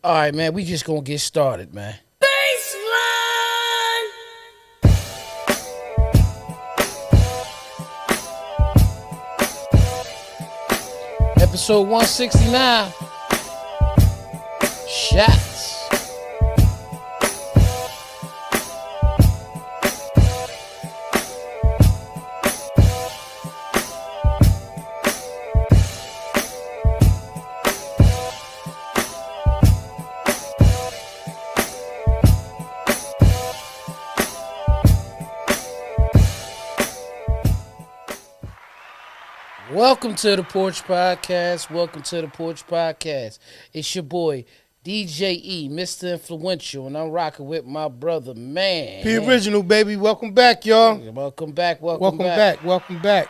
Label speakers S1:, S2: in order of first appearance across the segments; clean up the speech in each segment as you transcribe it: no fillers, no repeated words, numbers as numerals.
S1: All right, man. We just gonna get started, man.
S2: Baseline.
S1: Episode 169. Shotz. Welcome to the Porch Podcast. Welcome to the Porch Podcast. It's your boy, DJ E, Mr. Influential, and I'm rocking with my brother, man.
S3: The original, baby. Welcome back, y'all.
S1: Welcome back.
S3: Welcome back. Welcome back.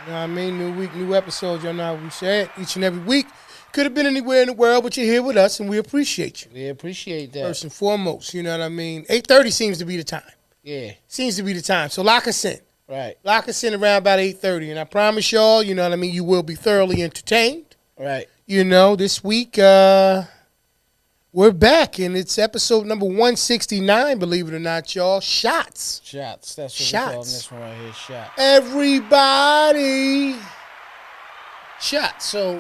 S3: You know what I mean? New week, new episode. Y'all know how we say it each and every week. Could have been anywhere in the world, but you're here with us, and we appreciate you.
S1: We appreciate that.
S3: First and foremost, you know what I mean? 8:30 seems to be the time.
S1: Yeah.
S3: Seems to be the time. So lock us in.
S1: Right.
S3: Lock us in around about 8:30. And I promise y'all, you know what I mean, you will be thoroughly entertained.
S1: Right.
S3: You know, this week, we're back, and it's episode number 169, believe it or not, y'all. Shotz.
S1: Shotz. That's what
S3: Shotz.
S1: we call this one right here, Shotz.
S3: Everybody.
S1: Shotz. So,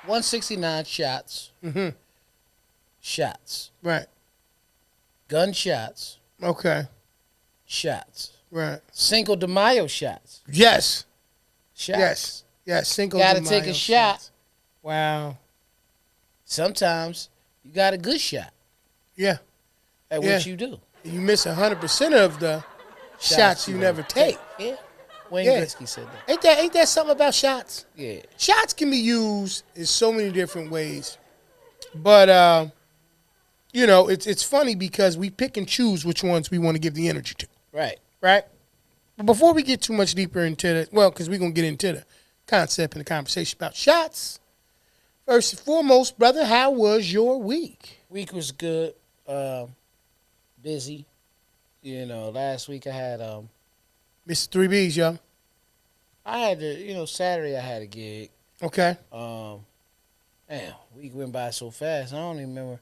S1: 169 shots.
S3: Mm-hmm.
S1: Shots.
S3: Right.
S1: Gunshots.
S3: Okay.
S1: Shots.
S3: Right.
S1: Cinco de Mayo shots.
S3: Yes.
S1: Shots.
S3: Yes. Yes. Cinco
S1: Gotta
S3: de
S1: take
S3: Mayo
S1: a shot.
S3: shots. Wow.
S1: Sometimes you got a good shot
S3: Yeah.
S1: at
S3: Yeah.
S1: what you do.
S3: You miss 100% of the shots you never take.
S1: Yeah. Wayne
S3: Yeah.
S1: Gretzky said that.
S3: Ain't that something about shots?
S1: Yeah.
S3: Shots can be used in so many different ways. But you know, it's funny because we pick and choose which ones we want to give the energy to.
S1: Right.
S3: Right? But before we get too much deeper into the, well, because we're going to get into the concept and the conversation about shots, first and foremost, brother, how was your week?
S1: Week was good. Busy. You know, last week I had
S3: Mr. 3Bs, y'all.
S1: Saturday I had a gig.
S3: Okay.
S1: Man, week went by so fast. I don't even remember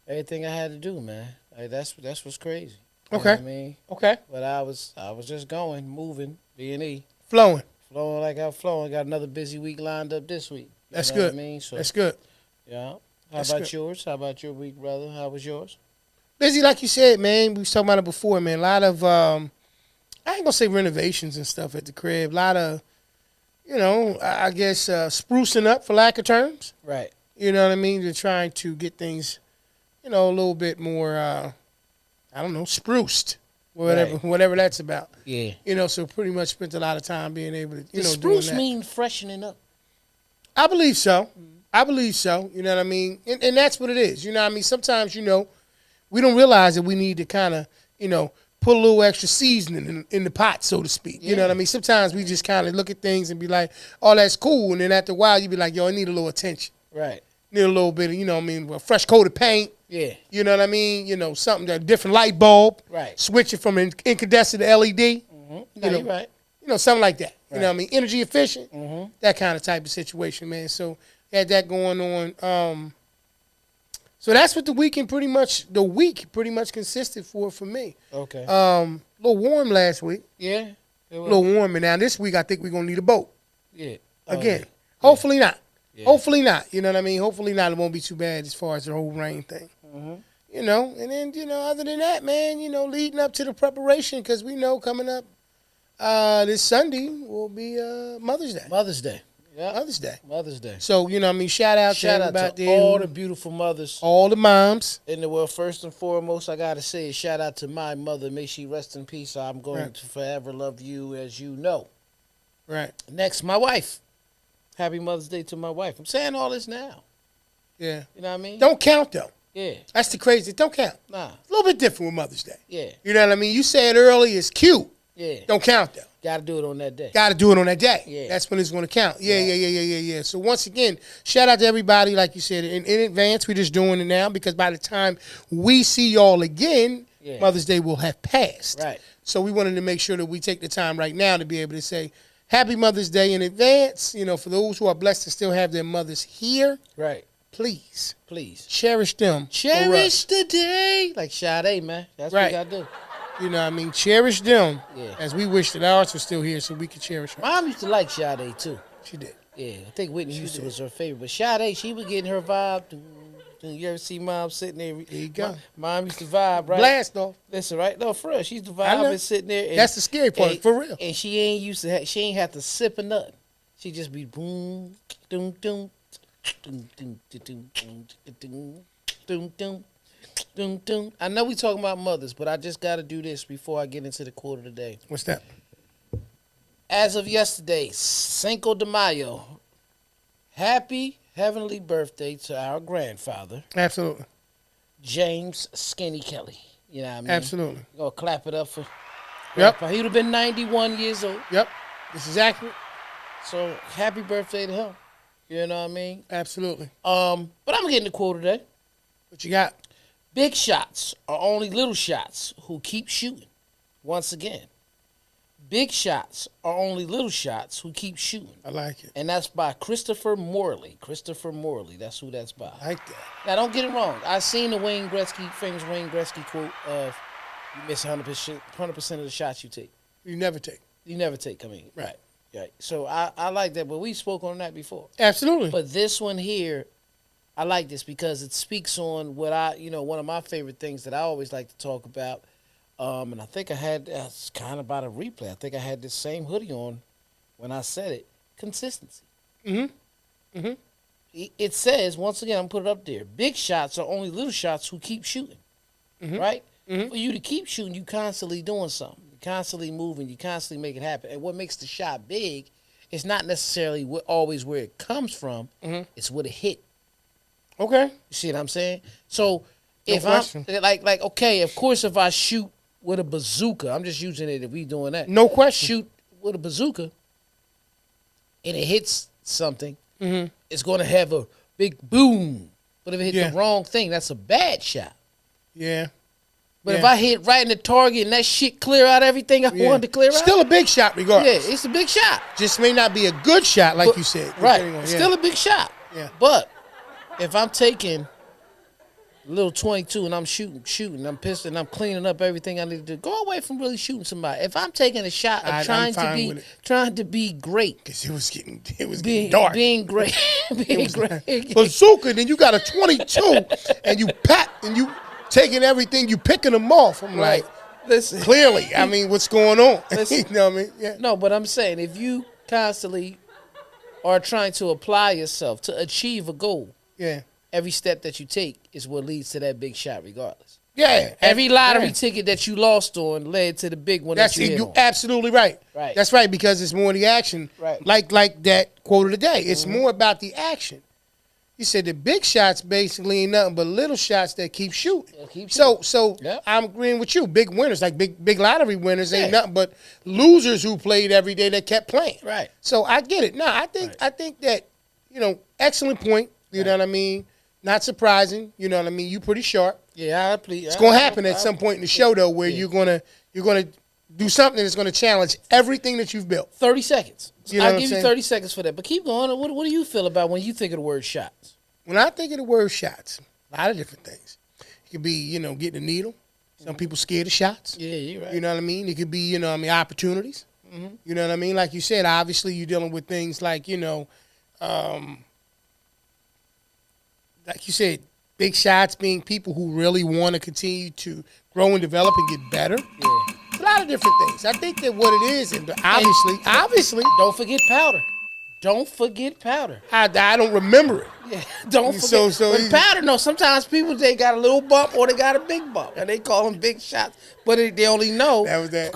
S1: everything I had to do, man. Like, that's what's crazy. You know
S3: Okay.
S1: what I mean?
S3: Okay.
S1: But I was just going, moving, B&E.
S3: Flowing.
S1: Flowing like I'm flowing. Got another busy week lined up this week. You
S3: That's
S1: know
S3: good.
S1: What I mean? So,
S3: That's good.
S1: yeah. How
S3: That's
S1: about
S3: good.
S1: yours? How about your week, brother? How was yours?
S3: Busy, like you said, man. We was talking about it before, man. A lot of, I ain't going to say renovations and stuff at the crib. A lot of, I guess sprucing up, for lack of terms.
S1: Right.
S3: You know what I mean? They're trying to get things, a little bit more, spruced. Whatever that's about.
S1: Yeah.
S3: So pretty much spent a lot of time being able to,
S1: Does
S3: doing
S1: spruce
S3: that.
S1: mean freshening up?
S3: I believe so. I believe so. You know what I mean? And that's what it is. You know what I mean? Sometimes, we don't realize that we need to kind of, put a little extra seasoning in the pot, so to speak. You know what I mean? Sometimes we just kind of look at things and be like, oh, that's cool. And then after a while, you be like, yo, I need a little attention.
S1: Right.
S3: Need a little bit of, a fresh coat of paint.
S1: Yeah.
S3: You know what I mean? Something, a different light bulb.
S1: Right.
S3: Switch it from an incandescent to LED.
S1: Mm-hmm. No, you're right.
S3: Something like that.
S1: Right.
S3: You know what I mean? Energy efficient.
S1: Mm-hmm.
S3: That kind of type of situation, man. So had that going on. So that's what the week pretty much consisted for me.
S1: Okay.
S3: A little warm last week.
S1: Yeah.
S3: A little warm. And now this week I think we're going to need a boat.
S1: Yeah.
S3: Again.
S1: Yeah.
S3: Hopefully not.
S1: Yeah.
S3: Hopefully not. You know what I mean? Hopefully not. It won't be too bad as far as the whole rain thing.
S1: Mm-hmm.
S3: And then, other than that, man, leading up to the preparation, because we know coming up this Sunday will be Mother's Day.
S1: Mother's Day. Yeah.
S3: Mother's Day.
S1: Mother's Day.
S3: So, shout out
S1: Shout
S3: to
S1: out
S3: everybody
S1: to all the beautiful mothers
S3: all the moms.
S1: in the world. First and foremost, I got to say, shout out to my mother. May she rest in peace. I'm going to forever love you, as you know.
S3: Right.
S1: Next, my wife. Happy Mother's Day to my wife. I'm saying all this now.
S3: Yeah.
S1: You know what I mean?
S3: Don't count, though.
S1: Yeah.
S3: That's the crazy. Don't count.
S1: Nah.
S3: It's a little bit different with Mother's Day.
S1: Yeah.
S3: You know what I mean? You say it early, it's cute.
S1: Yeah.
S3: Don't count, though.
S1: Got to do it on that day.
S3: Got to do it on that day.
S1: Yeah.
S3: That's when it's going to count. Yeah. So once again, shout out to everybody, like you said, in advance. We're just doing it now because by the time we see y'all again, Mother's Day will have passed.
S1: Right.
S3: So we wanted to make sure that we take the time right now to be able to say Happy Mother's Day in advance. For those who are blessed to still have their mothers here.
S1: Right.
S3: please
S1: cherish
S3: them.
S1: Cherish the day. Like Sade, man. That's what you got to do.
S3: You know what I mean? Cherish them as we wish that ours was still here so we could cherish her.
S1: Mom used to like Sade, too.
S3: She did.
S1: Yeah, I think Whitney Houston was her favorite. But Sade, she was getting her vibe. You ever see Mom sitting there?
S3: There you go.
S1: Mom used to vibe, right?
S3: Blast off.
S1: Listen, right? No, for real. She used to vibe and sitting there. And,
S3: that's the scary part, for real.
S1: And she ain't used to. She ain't have to sip or nothing. She just be boom, doom, doom, doom, doom, doom, doom, doom, doom, doom, doom, doom. I know we talking about mothers, but I just got to do this before I get into the quote of the day.
S3: What's that?
S1: As of yesterday, Cinco de Mayo. Happy heavenly birthday to our grandfather.
S3: Absolutely.
S1: James Skinny Kelly. You know what I mean?
S3: Absolutely.
S1: We're going to clap it up for
S3: Yep.
S1: Grandpa. He would have been 91 years old.
S3: Yep. This is accurate.
S1: So, happy birthday to him. You know what I mean?
S3: Absolutely.
S1: But I'm getting the quote today.
S3: What you got?
S1: Big shots are only little shots who keep shooting. Once again. Big shots are only little shots who keep shooting.
S3: I like it.
S1: And that's by Christopher Morley. Christopher Morley. That's who that's by.
S3: I like that.
S1: Now, don't get it wrong. I seen the famous Wayne Gretzky quote of, you miss 100% of the shots you take.
S3: You never take.
S1: You never take, I mean. Right. So I like that, but we spoke on that before.
S3: Absolutely.
S1: But this one here, I like this because it speaks on what one of my favorite things that I always like to talk about. And I think I had, it's kind of about a replay. I think I had this same hoodie on when I said it. Consistency.
S3: Mm-hmm. Mm-hmm.
S1: It says, once again, I'm going to put it up there. Big shots are only little shots who keep shooting. Mm-hmm. Right? Mm-hmm. For you to keep shooting, you constantly doing something. You're constantly moving. You constantly make it happen. And what makes the shot big is not necessarily always where it comes from. Mm-hmm. It's what it hit.
S3: Okay.
S1: You see what I'm saying? So, if I'm, like, okay, of course, if I shoot with a bazooka, I'm just using it if we doing that.
S3: No question.
S1: Shoot with a bazooka and it hits something, it's going to have a big boom. But if it hits the wrong thing, that's a bad shot.
S3: Yeah.
S1: But if I hit right in the target and that shit clear out everything I wanted to clear out.
S3: Still a big shot regardless.
S1: Yeah, it's a big shot.
S3: Just may not be a good shot like you said.
S1: Right. Still a big shot.
S3: Yeah.
S1: But if I'm taking little 22 and I'm shooting, I'm pissed and I'm cleaning up everything I need to do. Go away from really shooting somebody. If I'm taking a shot of trying to be great.
S3: Because it was getting dark.
S1: Being great. Being great.
S3: Bazooka, then you got a 22 and you you taking everything, you picking them off. I'm like,
S1: listen.
S3: Clearly, I mean, what's going on? You know what I mean? Yeah.
S1: No, but I'm saying if you constantly are trying to apply yourself to achieve a goal.
S3: Yeah.
S1: Every step that you take is what leads to that big shot regardless.
S3: Yeah.
S1: Every lottery ticket that you lost on led to the big one that you hit on.
S3: Absolutely right.
S1: Right.
S3: That's right, because it's more the action.
S1: Right.
S3: Like that quote of the day. It's more about the action. You said the big shots basically ain't nothing but little shots that keep shooting. So I'm agreeing with you. Big winners, like big lottery winners, ain't nothing but losers who played every day that kept playing.
S1: Right.
S3: So I get it. No, I think that, excellent point. You know what I mean? Not surprising. You know what I mean? You pretty sharp.
S1: Yeah,
S3: it's gonna happen at some point in the show though, where you're gonna do something that's gonna challenge everything that you've built.
S1: 30 seconds.
S3: You know
S1: I'll give you 30 seconds for that. But keep going. What do you feel about when you think of the word shots?
S3: When I think of the word shots, a lot of different things. It could be, getting a needle. Some people scared of shots.
S1: Yeah, you're right.
S3: You know what I mean? It could be, opportunities. Mm-hmm. You know what I mean? Like you said, obviously you're dealing with things like, like you said, big shots being people who really want to continue to grow and develop and get better.
S1: Yeah.
S3: It's a lot of different things. I think that what it is, and obviously.
S1: Don't forget powder. Don't forget powder.
S3: I don't remember it.
S1: Yeah, don't forget. But powder, no, sometimes people, they got a little bump or they got a big bump, and they call them big shots. But they only know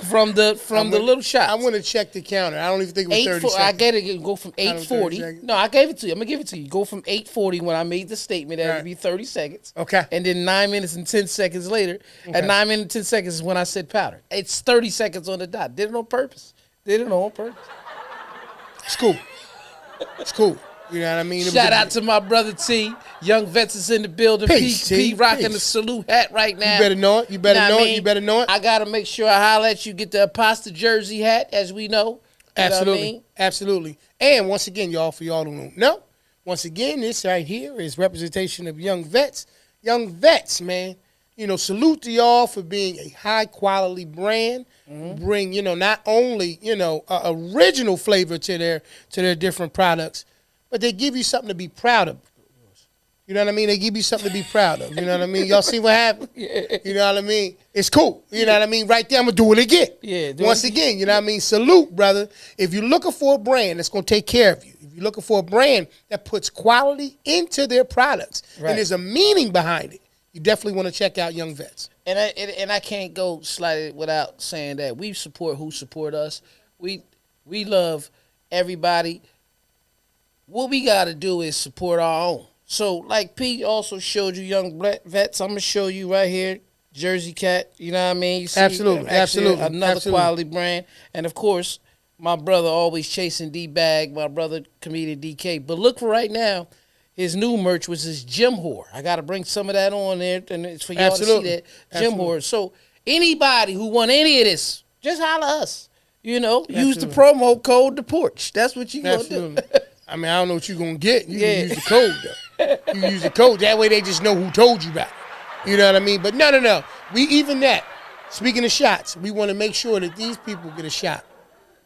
S1: from the little shots.
S3: I want to check the counter. I don't even think it was 30 seconds.
S1: I get it. Go from 8:40. No, I gave it to you. I'm going to give it to you. Go from 8:40 when I made the statement that it would be 30 seconds.
S3: Okay.
S1: And then 9 minutes and 10 seconds later, at 9 minutes and 10 seconds is when I said powder. It's 30 seconds on the dot. Did it on purpose.
S3: It's cool. It's cool. You know what I mean?
S1: Shout out to my brother T. Young Vets is in the building. P rocking the salute hat right now.
S3: You better know it. You better know it.
S1: I got to make sure I holler at you. Get the Apostle jersey hat, as we know.
S3: Absolutely. Absolutely. And once again, y'all, for y'all who don't know, Once again, this right here is representation of young vets. Young vets, man. Salute to y'all for being a high-quality brand. Bring, not only, original flavor to their different products, but they give you something to be proud of. You know what I mean? They give you something to be proud of. You know what I mean? Y'all see what happened?
S1: Yeah.
S3: You know what I mean? It's cool. You know what I mean? Right there, I'm going to do it again.
S1: Yeah.
S3: Once again, you know what I mean? Salute, brother. If you're looking for a brand that's going to take care of you, if you're looking for a brand that puts quality into their products, and there's a meaning behind it, you definitely want to check out Young Vets.
S1: And I can't go slightly without saying that we support who support us. We love everybody. What we got to do is support our own. So, like Pete also showed you Young Vets, I'm going to show you right here, Jersey Cat. You know what I mean? You see,
S3: Absolutely.
S1: Another quality brand. And, of course, my brother always chasing D-Bag, my brother, comedian DK. But look for right now, his new merch was his Gym Whore. I got to bring some of that on there, and it's for y'all to see that Gym Whore. So, anybody who want any of this, just holler us. Use the promo code, The Porch. That's what you going to do.
S3: I mean, I don't know what you're going to get. You can use the code, though. You can use the code. That way they just know who told you about it. You know what I mean? But no. Speaking of shots, we want to make sure that these people get a shot.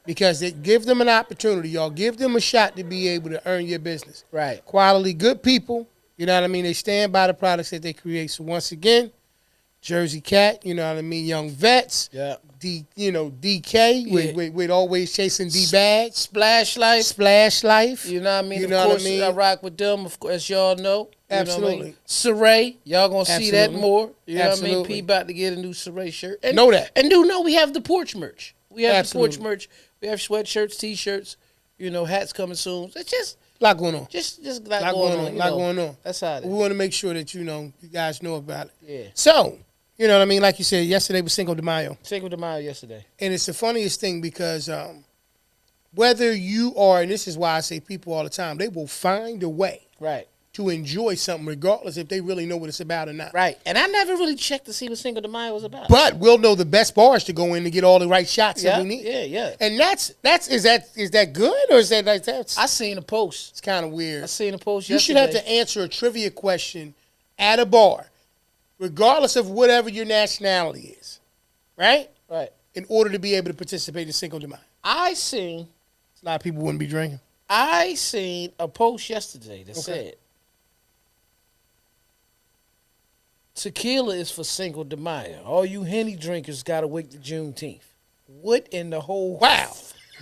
S3: Because it give them an opportunity, y'all. Give them a shot to be able to earn your business.
S1: Right.
S3: Quality, good people. You know what I mean? They stand by the products that they create. So once again, Jersey Cat, you know what I mean? Young Vets.
S1: Yeah.
S3: DK with always chasing D-Bag.
S1: Splash Life.
S3: You
S1: know what I mean?
S3: You
S1: of
S3: know
S1: course,
S3: what I mean?
S1: I rock with them, of course, as y'all know.
S3: Absolutely.
S1: Know what I mean? Saray, y'all going to see that more. You know
S3: Absolutely.
S1: what I mean? P about to get a new Saray shirt. And,
S3: know that.
S1: And we have the Porch merch. We have the Porch merch. We have sweatshirts, T-shirts, hats coming soon. It's just
S3: a lot going on.
S1: Just a lot going on. That's how it is.
S3: We want to make sure that, you guys know about it.
S1: Yeah.
S3: So, you know what I mean? Like you said, yesterday was Cinco de Mayo.
S1: Cinco de Mayo yesterday.
S3: And it's the funniest thing because whether you are, and this is why I say people all the time, they will find a way to enjoy something regardless if they really know what it's about or not.
S1: Right. And I never really checked to see what Cinco de Mayo was about.
S3: But we'll know the best bars to go in to get all the right shots that we need.
S1: Yeah.
S3: And is that good or is that like that?
S1: I seen a post.
S3: It's kind of weird.
S1: I seen a post
S3: yesterday. You should have to answer a trivia question at a bar, regardless of whatever your nationality is. Right?
S1: Right.
S3: In order to be able to participate in Cinco de Mayo.
S1: I seen
S3: a lot of people wouldn't be drinking.
S1: I seen a post yesterday that said tequila is for Cinco de Mayo. All you Henny drinkers got to wait to Juneteenth. What in the whole...
S3: Wow.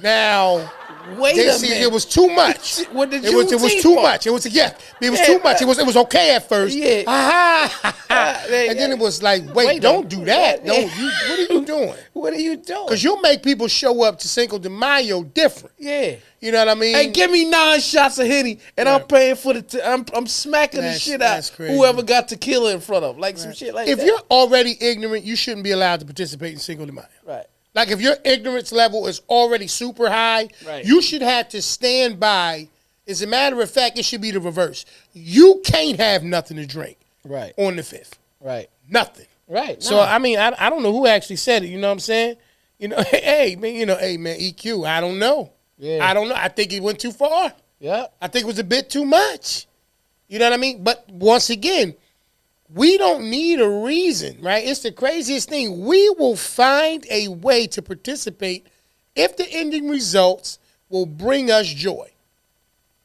S3: Now,
S1: wait a minute.
S3: It was too much. It was too much. It was too much. It was okay at first.
S1: Yeah.
S3: And then it was like, wait, don't do that. What are you doing?
S1: What are you doing?
S3: Because you'll make people show up to Cinco de Mayo different.
S1: Yeah.
S3: You know what I mean?
S1: Hey, give me 9 shots of Henny, and I'm paying for I'm smacking the shit out whoever got tequila in front of, like some shit like that.
S3: If you're already ignorant, you shouldn't be allowed to participate in Cinco de Mayo.
S1: Right.
S3: Like if your ignorance level is already super high, you should have to stand by. As a matter of fact, it should be the reverse. You can't have nothing to drink on the 5th.
S1: Right.
S3: Nothing.
S1: Right.
S3: So, I mean, I don't know who actually said it. You know what I'm saying? Hey, man, EQ, I don't know.
S1: Yeah.
S3: I don't know. I think it went too far.
S1: Yeah.
S3: I think it was a bit too much. You know what I mean? But once again, we don't need a reason, right? It's the craziest thing. We will find a way to participate if the ending results will bring us joy.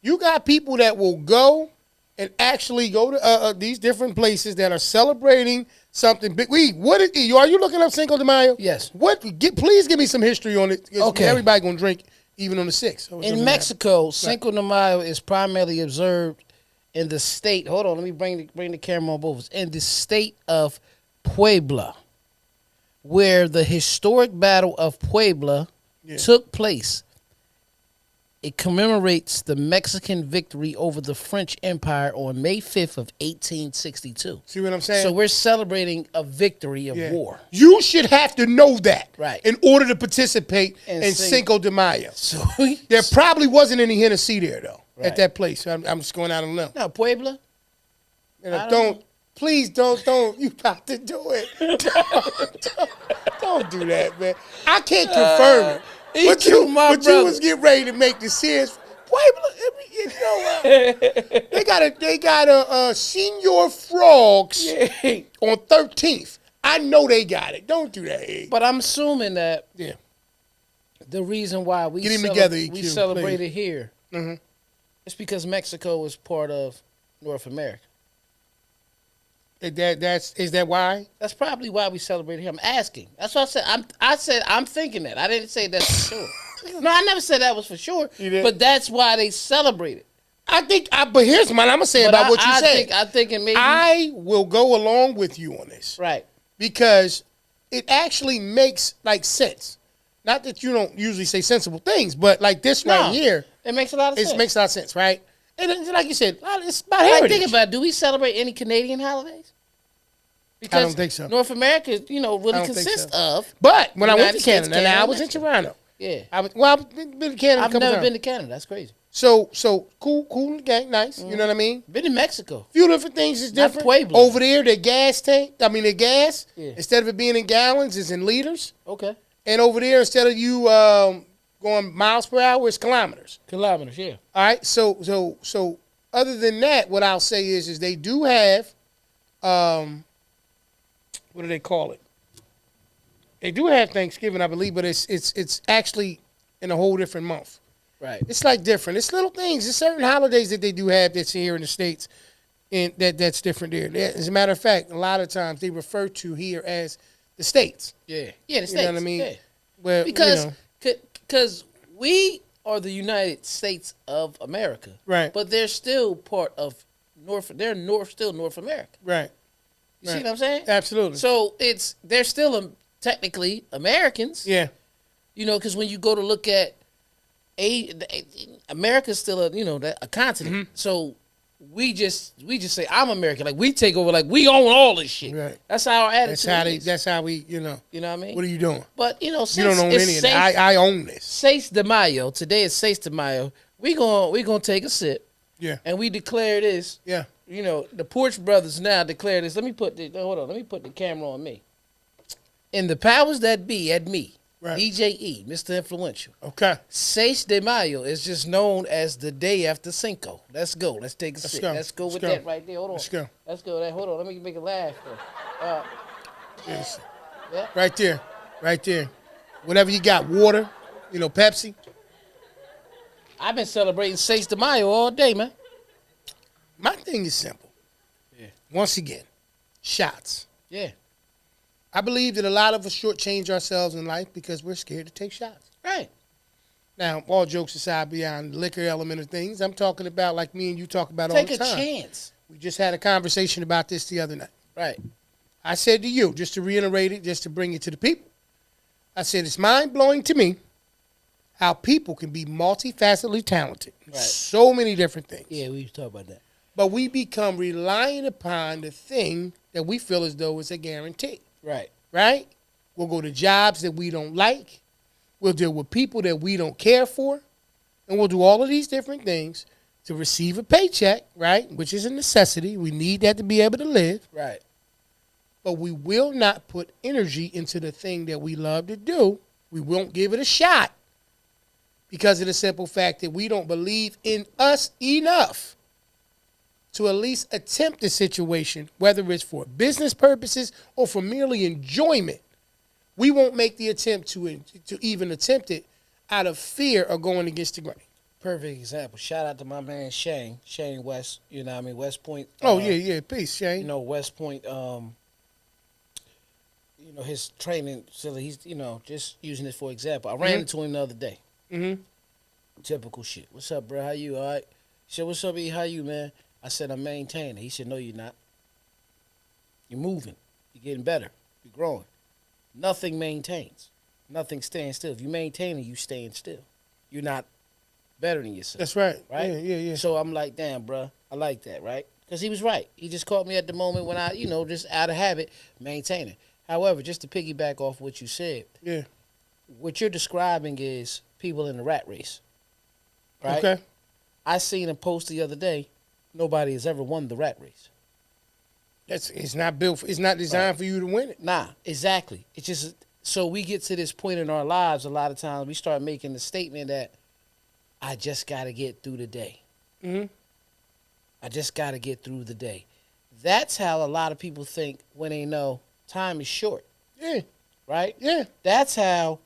S3: You got people that will go and actually go to these different places that are celebrating something big. Are you looking up Cinco de Mayo?
S1: Yes.
S3: Please give me some history on it.
S1: Okay.
S3: Everybody gonna drink even on the 6th. So
S1: in Mexico, Cinco de Mayo is primarily observed in the state. Hold on, let me bring the camera on both. In the state of Puebla, where the historic Battle of Puebla took place. It commemorates the Mexican victory over the French Empire on May 5th of 1862.
S3: See what I'm saying?
S1: So we're celebrating a victory of war.
S3: You should have to know that in order to participate in Cinco de Mayo.
S1: So
S3: there probably wasn't any Hennessy there, though, at that place. I'm just going out on a limb.
S1: No, Puebla?
S3: Please don't. You got to do it. Don't do that, man. I can't confirm it.
S1: But you
S3: was getting ready to make the serious. White blood. You know, they got a senior frogs on 13th. I know they got it. Don't do that, Egg.
S1: But I'm assuming that
S3: Yeah.
S1: the reason why we,
S3: Get him together, EQ,
S1: we celebrate
S3: please.
S1: it here is because Mexico is part of North America.
S3: Is that why?
S1: That's probably why we celebrate it here. I'm asking. That's what I said. I'm thinking that. I didn't say that's for sure. No, I never said that was for sure.
S3: You did?
S1: But that's why they celebrate it.
S3: I think. But here's mine. I'm gonna say about what you said.
S1: I'm thinking maybe
S3: I will go along with you on this.
S1: right.
S3: Because it actually makes like sense. Not that you don't usually say sensible things, but like this right here,
S1: it makes a lot of sense.
S3: it makes a lot of sense, right? And it's like you said, it's about
S1: Like,
S3: heritage.
S1: think about it. Do we celebrate any Canadian holidays? Because
S3: I don't think so.
S1: North America, really
S3: don't think
S1: consists
S3: so.
S1: of.
S3: But when I went to
S1: United States,
S3: Canada, and I
S1: Canada,
S3: was in
S1: Mexico.
S3: Toronto.
S1: Yeah.
S3: I've been to Canada a
S1: I've
S3: couple
S1: never
S3: times.
S1: been to Canada. That's crazy.
S3: So cool gang, nice. You know what I mean?
S1: Been to Mexico.
S3: Few different things is
S1: Not
S3: different.
S1: Pueblo.
S3: Over there, the gas,
S1: Yeah.
S3: instead of it being in gallons, is in liters.
S1: Okay.
S3: And over there, instead of you going miles per hour, it's kilometers.
S1: Kilometers, yeah.
S3: All right. So other than that, what I'll say is they do have, what do they call it? They do have Thanksgiving, I believe, but it's actually in a whole different month.
S1: Right.
S3: It's like different. It's little things. There's certain holidays that they do have that's here in the States, and that's different there. As a matter of fact, a lot of times they refer to here as the States.
S1: Yeah. Yeah, the States.
S3: You know what I mean?
S1: Yeah.
S3: Well,
S1: Because we are the United States of America.
S3: Right.
S1: But they're still part of still North America.
S3: right.
S1: You see what I'm saying?
S3: Absolutely.
S1: So they're still technically Americans.
S3: Yeah.
S1: Because when you go to look at America's still a continent.
S3: Mm-hmm.
S1: So we just say I'm American. Like we take over. Like we own all this shit.
S3: Right.
S1: That's our attitude.
S3: That's how we.
S1: You know what I mean?
S3: What are you doing?
S1: But since
S3: You don't own
S1: it's
S3: any of that. I own this.
S1: 6 de Mayo. Today is 6 de Mayo. We gonna take a sip.
S3: Yeah.
S1: And we declare this.
S3: Yeah.
S1: The Porch brothers now declare this. Let me put the camera on me. In the powers that be at me,
S3: Right.
S1: DJ E, Mr. Influential.
S3: Okay.
S1: 6 de Mayo is just known as the day after Cinco. Let's go. Let's take a sip.
S3: go.
S1: Let's go
S3: Let's
S1: with
S3: go.
S1: that right there. Hold on.
S3: Let's go.
S1: Let's go. Hold on. Let me make it laugh.
S3: Yes.
S1: Yeah.
S3: Right there. Right there. Whatever you got, water, Pepsi.
S1: I've been celebrating 6 de Mayo all day, man.
S3: My thing is simple.
S1: Yeah.
S3: Once again, shots.
S1: Yeah.
S3: I believe that a lot of us shortchange ourselves in life because we're scared to take shots.
S1: Right.
S3: Now, all jokes aside, beyond the liquor element of things, I'm talking about like me and you talk about
S1: Take
S3: all the time.
S1: a chance.
S3: We just had a conversation about this the other night.
S1: Right.
S3: I said to you, just to reiterate it, just to bring it to the people, I said it's mind-blowing to me how people can be multifacetedly talented.
S1: Right.
S3: So many different things.
S1: Yeah, we talk about that.
S3: But we become reliant upon the thing that we feel as though it's a guarantee.
S1: Right.
S3: Right? We'll go to jobs that we don't like. We'll deal with people that we don't care for. And we'll do all of these different things to receive a paycheck, right? Which is a necessity. We need that to be able to live.
S1: Right.
S3: But we will not put energy into the thing that we love to do. We won't give it a shot because of the simple fact that we don't believe in us enough to at least attempt the situation, whether it's for business purposes or for merely enjoyment. We won't make the attempt to even attempt it out of fear of going against the grain.
S1: Perfect example. Shout out to my man Shane West. West Point.
S3: Oh, yeah. Peace, Shane.
S1: West Point. His training facility. He's just using this for example. I ran into him the other day.
S3: Mm-hmm.
S1: Typical shit. What's up, bro? How you? All right. He said, "What's up, E? How you, man?" I said, "I'm maintaining." He said, "No, you're not. You're moving. You're getting better. You're growing. Nothing maintains. Nothing stands still. If you maintain it, you staying still. You're not bettering yourself."
S3: That's right.
S1: Right?
S3: Yeah.
S1: So I'm like, damn, bro, I like that, right? Because he was right. He just caught me at the moment when I, just out of habit, maintaining. However, just to piggyback off what you said,
S3: Yeah.
S1: what you're describing is people in the rat race, right?
S3: Okay.
S1: I seen a post the other day. Nobody has ever won the rat race.
S3: It's not built. It's not designed for you to win it.
S1: Nah, exactly. It's just so we get to this point in our lives. A lot of times we start making the statement that I just got to get through the day.
S3: Mm-hmm.
S1: I just got to get through the day. That's how a lot of people think when they know time is short.
S3: Yeah.
S1: Right?
S3: Yeah.
S1: That's how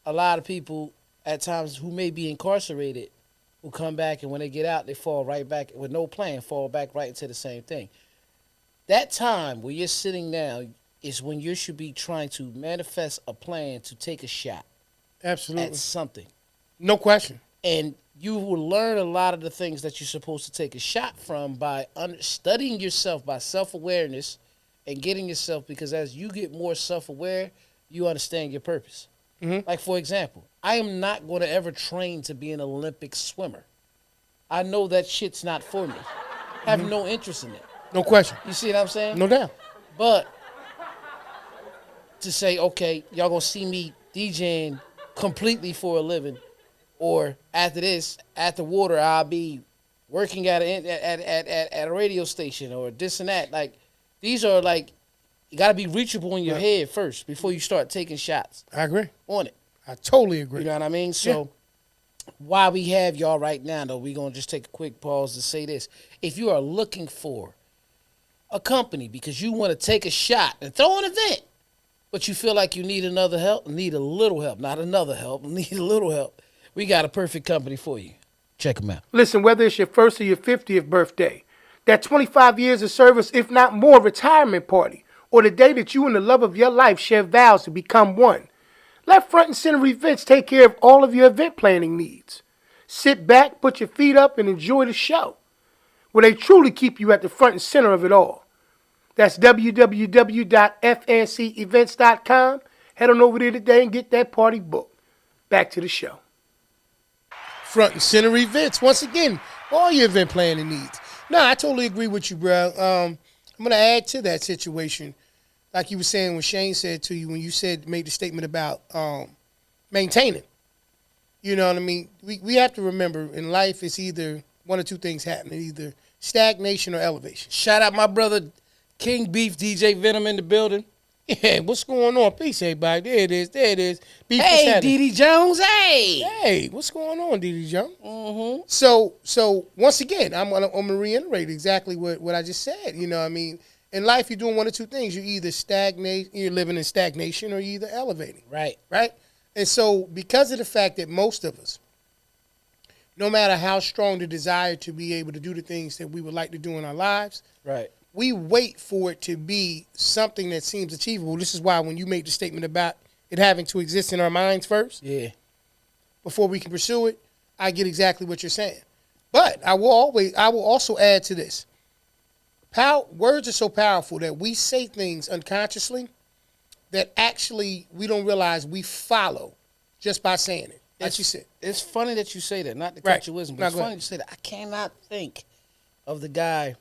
S1: a lot of people at times who may be incarcerated who come back, and when they get out, they fall right back with no plan, fall back right into the same thing. That time where you're sitting down is when you should be trying to manifest a plan to take a shot
S3: Absolutely.
S1: at something.
S3: No question.
S1: And you will learn a lot of the things that you're supposed to take a shot from by studying yourself, by self-awareness, and getting yourself, because as you get more self-aware, you understand your purpose.
S3: Mm-hmm.
S1: Like, for example, I am not going to ever train to be an Olympic swimmer. I know that shit's not for me. I have no interest in it.
S3: No question.
S1: You see what I'm saying?
S3: No doubt.
S1: But to say, okay, y'all going to see me DJing completely for a living, or after this, after water, I'll be working at a radio station or this and that. Like, these are like, you got to be reachable in your head first before you start taking shots.
S3: I agree.
S1: On it.
S3: I totally agree.
S1: You know what I mean? So, while we have y'all right now, though, we're going to just take a quick pause to say this. If you are looking for a company because you want to take a shot and throw an event, but you feel like you need need a little help, not another help, need a little help, we got a perfect company for you. Check them out.
S3: Listen, whether it's your first or your 50th birthday, that 25 years of service, if not more, retirement party, or the day that you and the love of your life share vows to become one, let Front and Center Events take care of all of your event planning needs. Sit back, put your feet up, and enjoy the show, where they truly keep you at the front and center of it all. That's www.fncevents.com. Head on over there today and get that party booked. Back to the show. Front and Center Events, once again, all your event planning needs. No, I totally agree with you, bro. I'm going to add to that situation, like you were saying when Shane said to you, when you made the statement about maintaining. You know what I mean? We have to remember in life it's either one or two things happening, either stagnation or elevation.
S1: Shout out my brother King Beef, DJ Venom in the building.
S3: Yeah, what's going on? Peace, everybody. There it is. Beef,
S1: hey, Dee Jones. Hey.
S3: Hey, what's going on, Dee Jones?
S1: Mm-hmm.
S3: So once again, I'm gonna reiterate exactly what I just said. You know what I mean? In life, you're doing one or two things. You're either you're living in stagnation, or you're either elevating.
S1: Right.
S3: Right? And so because of the fact that most of us, no matter how strong the desire to be able to do the things that we would like to do in our lives,
S1: right,
S3: we wait for it to be something that seems achievable. This is why when you made the statement about it having to exist in our minds first, before we can pursue it, I get exactly what you're saying. But I will also add to this. Words are so powerful that we say things unconsciously that actually we don't realize we follow just by saying it. Like you said.
S1: It's funny that you say that, not to cut your wisdom, but it's funny you say that. I cannot think of the guy,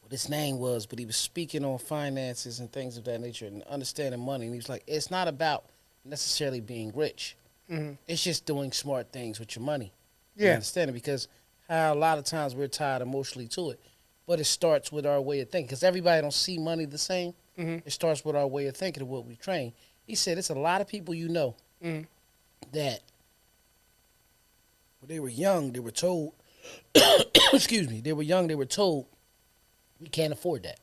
S1: what his name was, but he was speaking on finances and things of that nature and understanding money. And he was like, it's not about necessarily being rich. Mm-hmm. It's just doing smart things with your money. Yeah. You understand it? Because how a lot of times we're tied emotionally to it. But it starts with our way of thinking. Because everybody don't see money the same. Mm-hmm. It starts with our way of thinking of what we train. He said it's a lot of people you know that when they were young, they were told, excuse me, they were told, we can't afford that.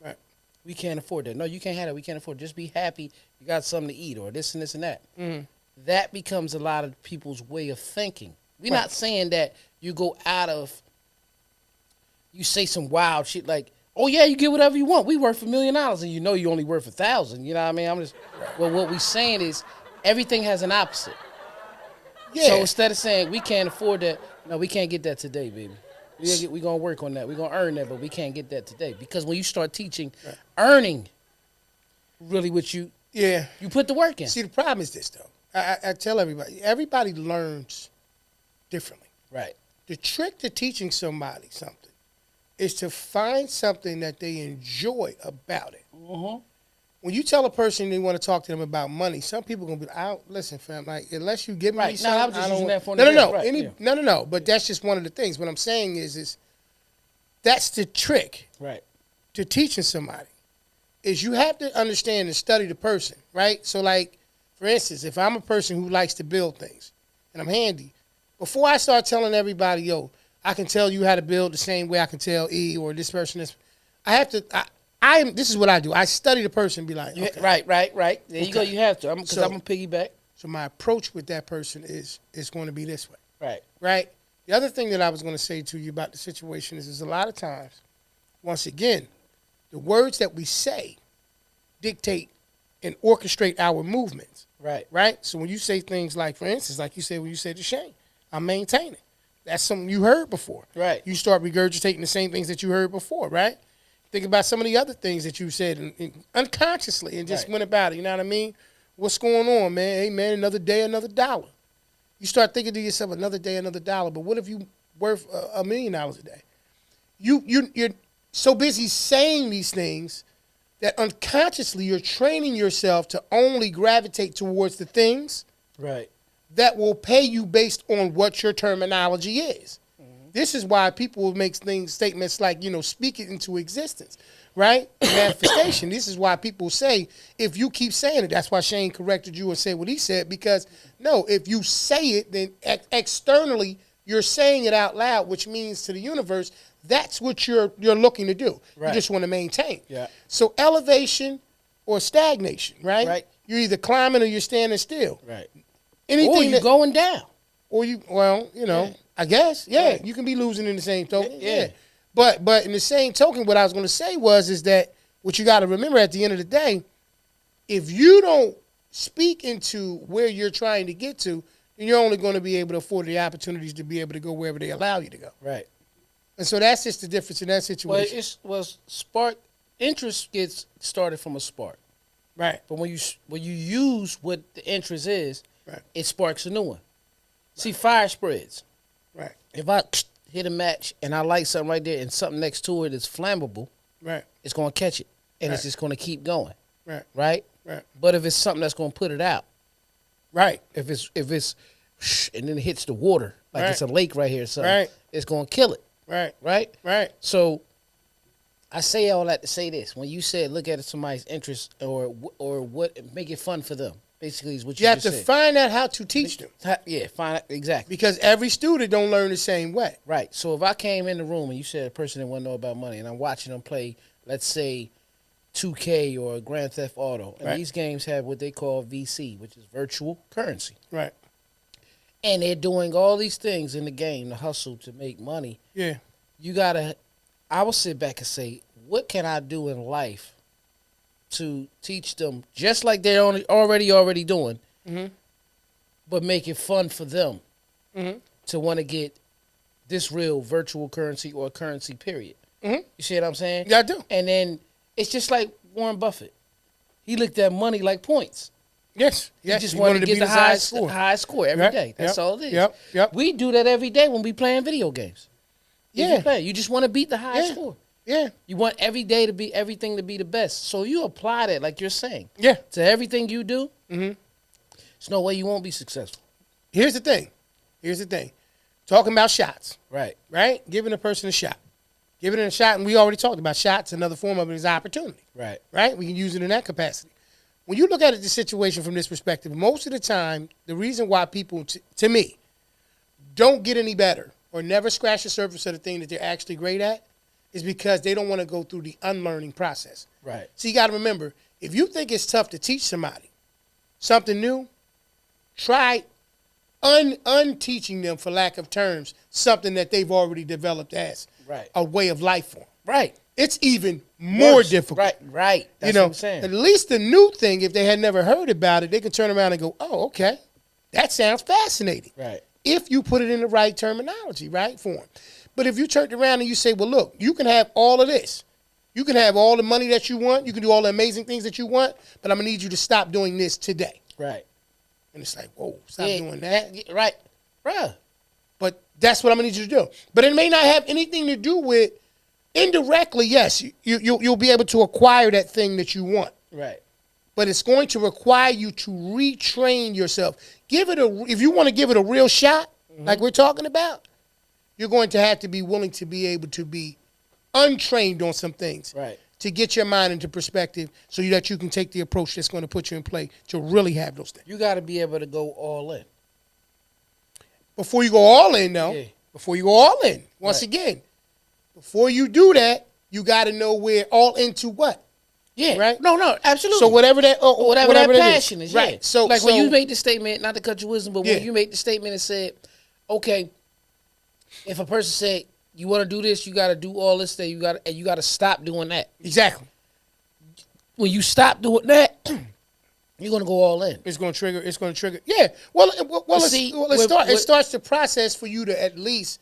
S1: Right. We can't afford that. No, you can't have that. We can't afford it. Just be happy you got something to eat or this and this and that. Mm-hmm. That becomes a lot of people's way of thinking. We're not saying that you go out of, you say some wild shit like, oh, yeah, you get whatever you want. We worth $1 million, and you know you only worth 1,000. You know what I mean? Well, what we're saying is everything has an opposite. Yeah. So instead of saying we can't afford that, no, we can't get that today, baby. We're going to work on that. We're going to earn that, but we can't get that today. Because when you start teaching earning, really what you put the work in.
S3: See, the problem is this, though. I tell everybody learns differently.
S1: Right.
S3: The trick to teaching somebody something is to find something that they enjoy about it. Mm-hmm. When you tell a person you want to talk to them about money, some people are going to be, listen, fam, like, unless you give me something.
S1: No, I was just using that for
S3: No. But that's just one of the things. What I'm saying is that's the trick to teaching somebody, is you have to understand and study the person, right? So, like, for instance, if I'm a person who likes to build things, and I'm handy. Before I start telling everybody, yo, I can tell you how to build the same way I can tell E or this person is, I have to. This is what I do. I study the person and be like, okay.
S1: Right. There you go. You have to. Because I'm going to piggyback.
S3: So my approach with that person is going to be this way.
S1: Right.
S3: The other thing that I was going to say to you about the situation is a lot of times, once again, the words that we say dictate and orchestrate our movements. Right. So when you say things like, for instance, like you said when you said to Shane, I'm maintaining. That's something you heard before.
S1: Right.
S3: You start regurgitating the same things that you heard before, right? Think about some of the other things that you said and unconsciously and just went about it. You know what I mean? What's going on, man? Hey, man, another day, another dollar. You start thinking to yourself, another day, another dollar. But what if you worth $1 million a day? You're so busy saying these things that unconsciously you're training yourself to only gravitate towards the things that will pay you based on what your terminology is. Mm-hmm. This is why people will make statements like, speak it into existence, right? Manifestation. This is why people say, if you keep saying it, that's why Shane corrected you and said what he said, because, no, if you say it, then externally you're saying it out loud, which means to the universe, that's what you're looking to do. Right. You just want to maintain. Yeah. So elevation or stagnation, right? You're either climbing or you're standing still.
S1: Right.
S3: Anything
S1: or you're going down.
S3: Or I guess, you can be losing in the same token. Yeah. But in the same token, what I was going to say is that what you got to remember at the end of the day, if you don't speak into where you're trying to get to, then you're only going to be able to afford the opportunities to be able to go wherever they allow you to go.
S1: Right.
S3: And so that's just the difference in that situation.
S1: Interest gets started from a spark.
S3: Right.
S1: But when you use what the interest is, it sparks a new one. Right. See, fire spreads.
S3: Right.
S1: If I hit a match and I light something right there and something next to it is flammable, it's going to catch it. And it's just going to keep going. Right? But if it's something that's going to put it out, if it's and then it hits the water, like it's a lake right here or something, it's going to kill it. Right. So I say all that to say this. When you said look at somebody's interest or what, make it fun for them, basically is what you just said.
S3: You have to find out how to teach them.
S1: Find out, exactly.
S3: Because every student don't learn the same way.
S1: Right. So if I came in the room and you said a person didn't want to know about money and I'm watching them play, let's say, 2K or Grand Theft Auto, and these games have what they call VC, which is virtual currency.
S3: Right.
S1: And they're doing all these things in the game to hustle to make money.
S3: Yeah.
S1: I will sit back and say, what can I do in life to teach them, just like they're already doing, but make it fun for them to want to get this real virtual currency or currency, period. You see what I'm saying?
S3: Yeah, I do.
S1: And then it's just like Warren Buffett. He looked at money like points.
S3: Yes.
S1: He just wanted to get the highest score every day. That's all it is.
S3: Yep.
S1: We do that every day when we playing video games. You just want to beat the highest score.
S3: Yeah.
S1: You want everything to be the best. So you apply that, like you're saying, to everything you do. There's no way you won't be successful.
S3: Here's the thing. Talking about shots.
S1: Right.
S3: Giving a person a shot. Giving it a shot, and we already talked about shots. Another form of it is opportunity. Right. We can use it in that capacity. When you look at the situation from this perspective, most of the time, the reason why people, to me, don't get any better or never scratch the surface of the thing that they're actually great at is because they don't want to go through the unlearning process.
S1: Right.
S3: So you got to remember, if you think it's tough to teach somebody something new, try unteaching them, for lack of terms, something that they've already developed as a way of life for them.
S1: Right.
S3: It's even more difficult.
S1: Right. That's what I'm saying.
S3: At least the new thing, if they had never heard about it, they can turn around and go, oh, okay, that sounds fascinating.
S1: Right.
S3: If you put it in the right terminology, for them. But if you turn around and you say, well, look, you can have all of this. You can have all the money that you want. You can do all the amazing things that you want, but I'm going to need you to stop doing this today.
S1: Right.
S3: And it's like, whoa, stop doing that.
S1: Right. Bruh.
S3: But that's what I'm going to need you to do. But it may not have anything to do with, indirectly, yes, you'll be able to acquire that thing that you want.
S1: Right.
S3: But it's going to require you to retrain yourself. If you want to give it a real shot, like we're talking about, you're going to have to be willing to be able to be untrained on some things.
S1: Right.
S3: To get your mind into perspective so that you can take the approach that's going to put you in play to really have those things.
S1: You got to be able to go all in.
S3: Before you go all in, though.
S1: Yeah.
S3: Before you go all in, once again, before you do that, you got to know where all into what.
S1: Yeah.
S3: Right?
S1: No, absolutely.
S3: So whatever that
S1: passion is.
S3: Right.
S1: Yeah.
S3: So
S1: like when you make the statement, not to cut your wisdom, but
S3: Yeah.
S1: when you make the statement and said, okay, if a person said you want to do this, you got to do all this thing, you got to stop doing that.
S3: Exactly.
S1: When you stop doing that, you're gonna go all in.
S3: It's gonna trigger. Yeah. Well, it starts the process for you to at least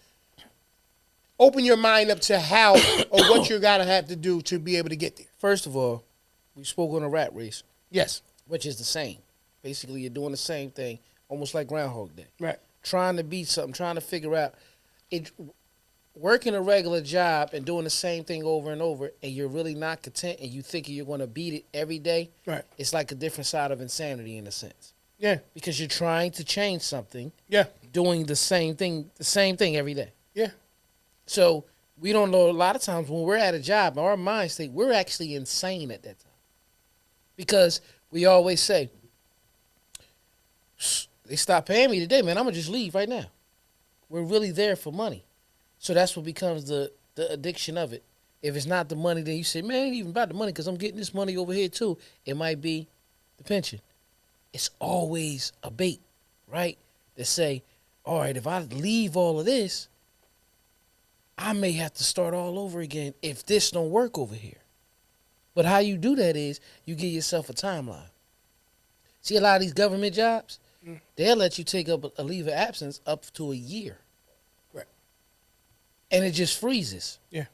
S3: open your mind up to how or what you're gonna have to do to be able to get there.
S1: First of all, we spoke on a rat race.
S3: Yes.
S1: Which is the same. Basically, you're doing the same thing, almost like Groundhog Day.
S3: Right.
S1: Trying to beat something, trying to figure out it. Working a regular job and doing the same thing over and over, and you're really not content, and you think you're going to beat it every day.
S3: Right.
S1: It's like a different side of insanity in a sense.
S3: Yeah.
S1: Because you're trying to change something.
S3: Yeah.
S1: Doing the same thing every day.
S3: Yeah.
S1: So we don't know. A lot of times when we're at a job, our mind state, we're actually insane at that time. Because we always say, they stopped paying me today, man. I'm going to just leave right now. We're really there for money. So that's what becomes the addiction of it. If it's not the money, then you say, man, it ain't even about the money because I'm getting this money over here too. It might be the pension. It's always a bait, right? That say, all right, if I leave all of this, I may have to start all over again if this don't work over here. But how you do that is you give yourself a timeline. See, a lot of these government jobs, they'll let you take up a leave of absence up to a year. And it just freezes.
S3: Yeah.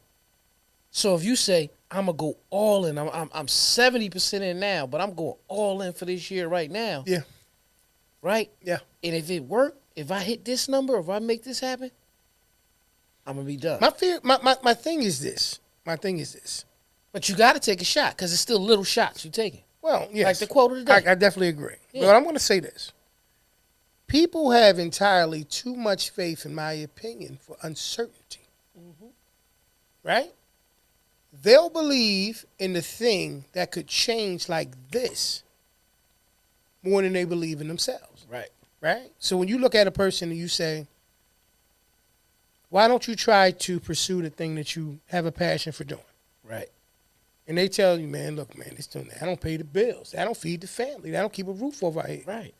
S1: So if you say, I'm going to go all in, I'm 70% in now, but I'm going all in for this year right now.
S3: Yeah.
S1: Right?
S3: Yeah.
S1: And if it worked, if I hit this number, if I make this happen, I'm going to be done.
S3: My thing is this.
S1: But you got to take a shot because it's still little shots you're taking.
S3: Well, yes.
S1: Like the quote of the day.
S3: I definitely agree.
S1: Yeah.
S3: But I'm going to say this. People have entirely too much faith, in my opinion, for uncertainty. Mm-hmm. Right? They'll believe in the thing that could change like this more than they believe in themselves.
S1: Right.
S3: Right? So when you look at a person and you say, why don't you try to pursue the thing that you have a passion for doing?
S1: Right.
S3: And they tell you, man, look, man, it's doing that. I don't pay the bills. I don't feed the family. I don't keep a roof over our head.
S1: Right.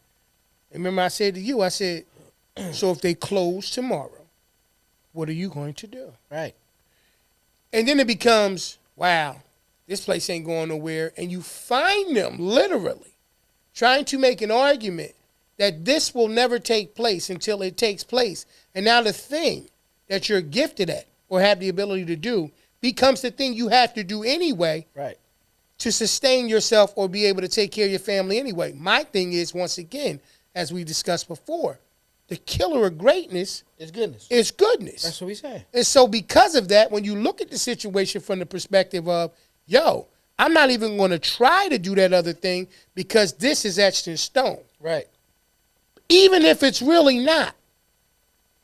S3: And remember I said to you, so if they close tomorrow, what are you going to do?
S1: Right.
S3: And then it becomes, wow, this place ain't going nowhere. And you find them literally trying to make an argument that this will never take place until it takes place. And now the thing that you're gifted at or have the ability to do becomes the thing you have to do anyway.
S1: Right.
S3: To sustain yourself or be able to take care of your family anyway. My thing is, once again, as we discussed before, the killer of greatness
S1: is goodness.
S3: That's
S1: what we say.
S3: And so because of that, when you look at the situation from the perspective of, yo, I'm not even going to try to do that other thing because this is etched in stone.
S1: Right.
S3: Even if it's really not.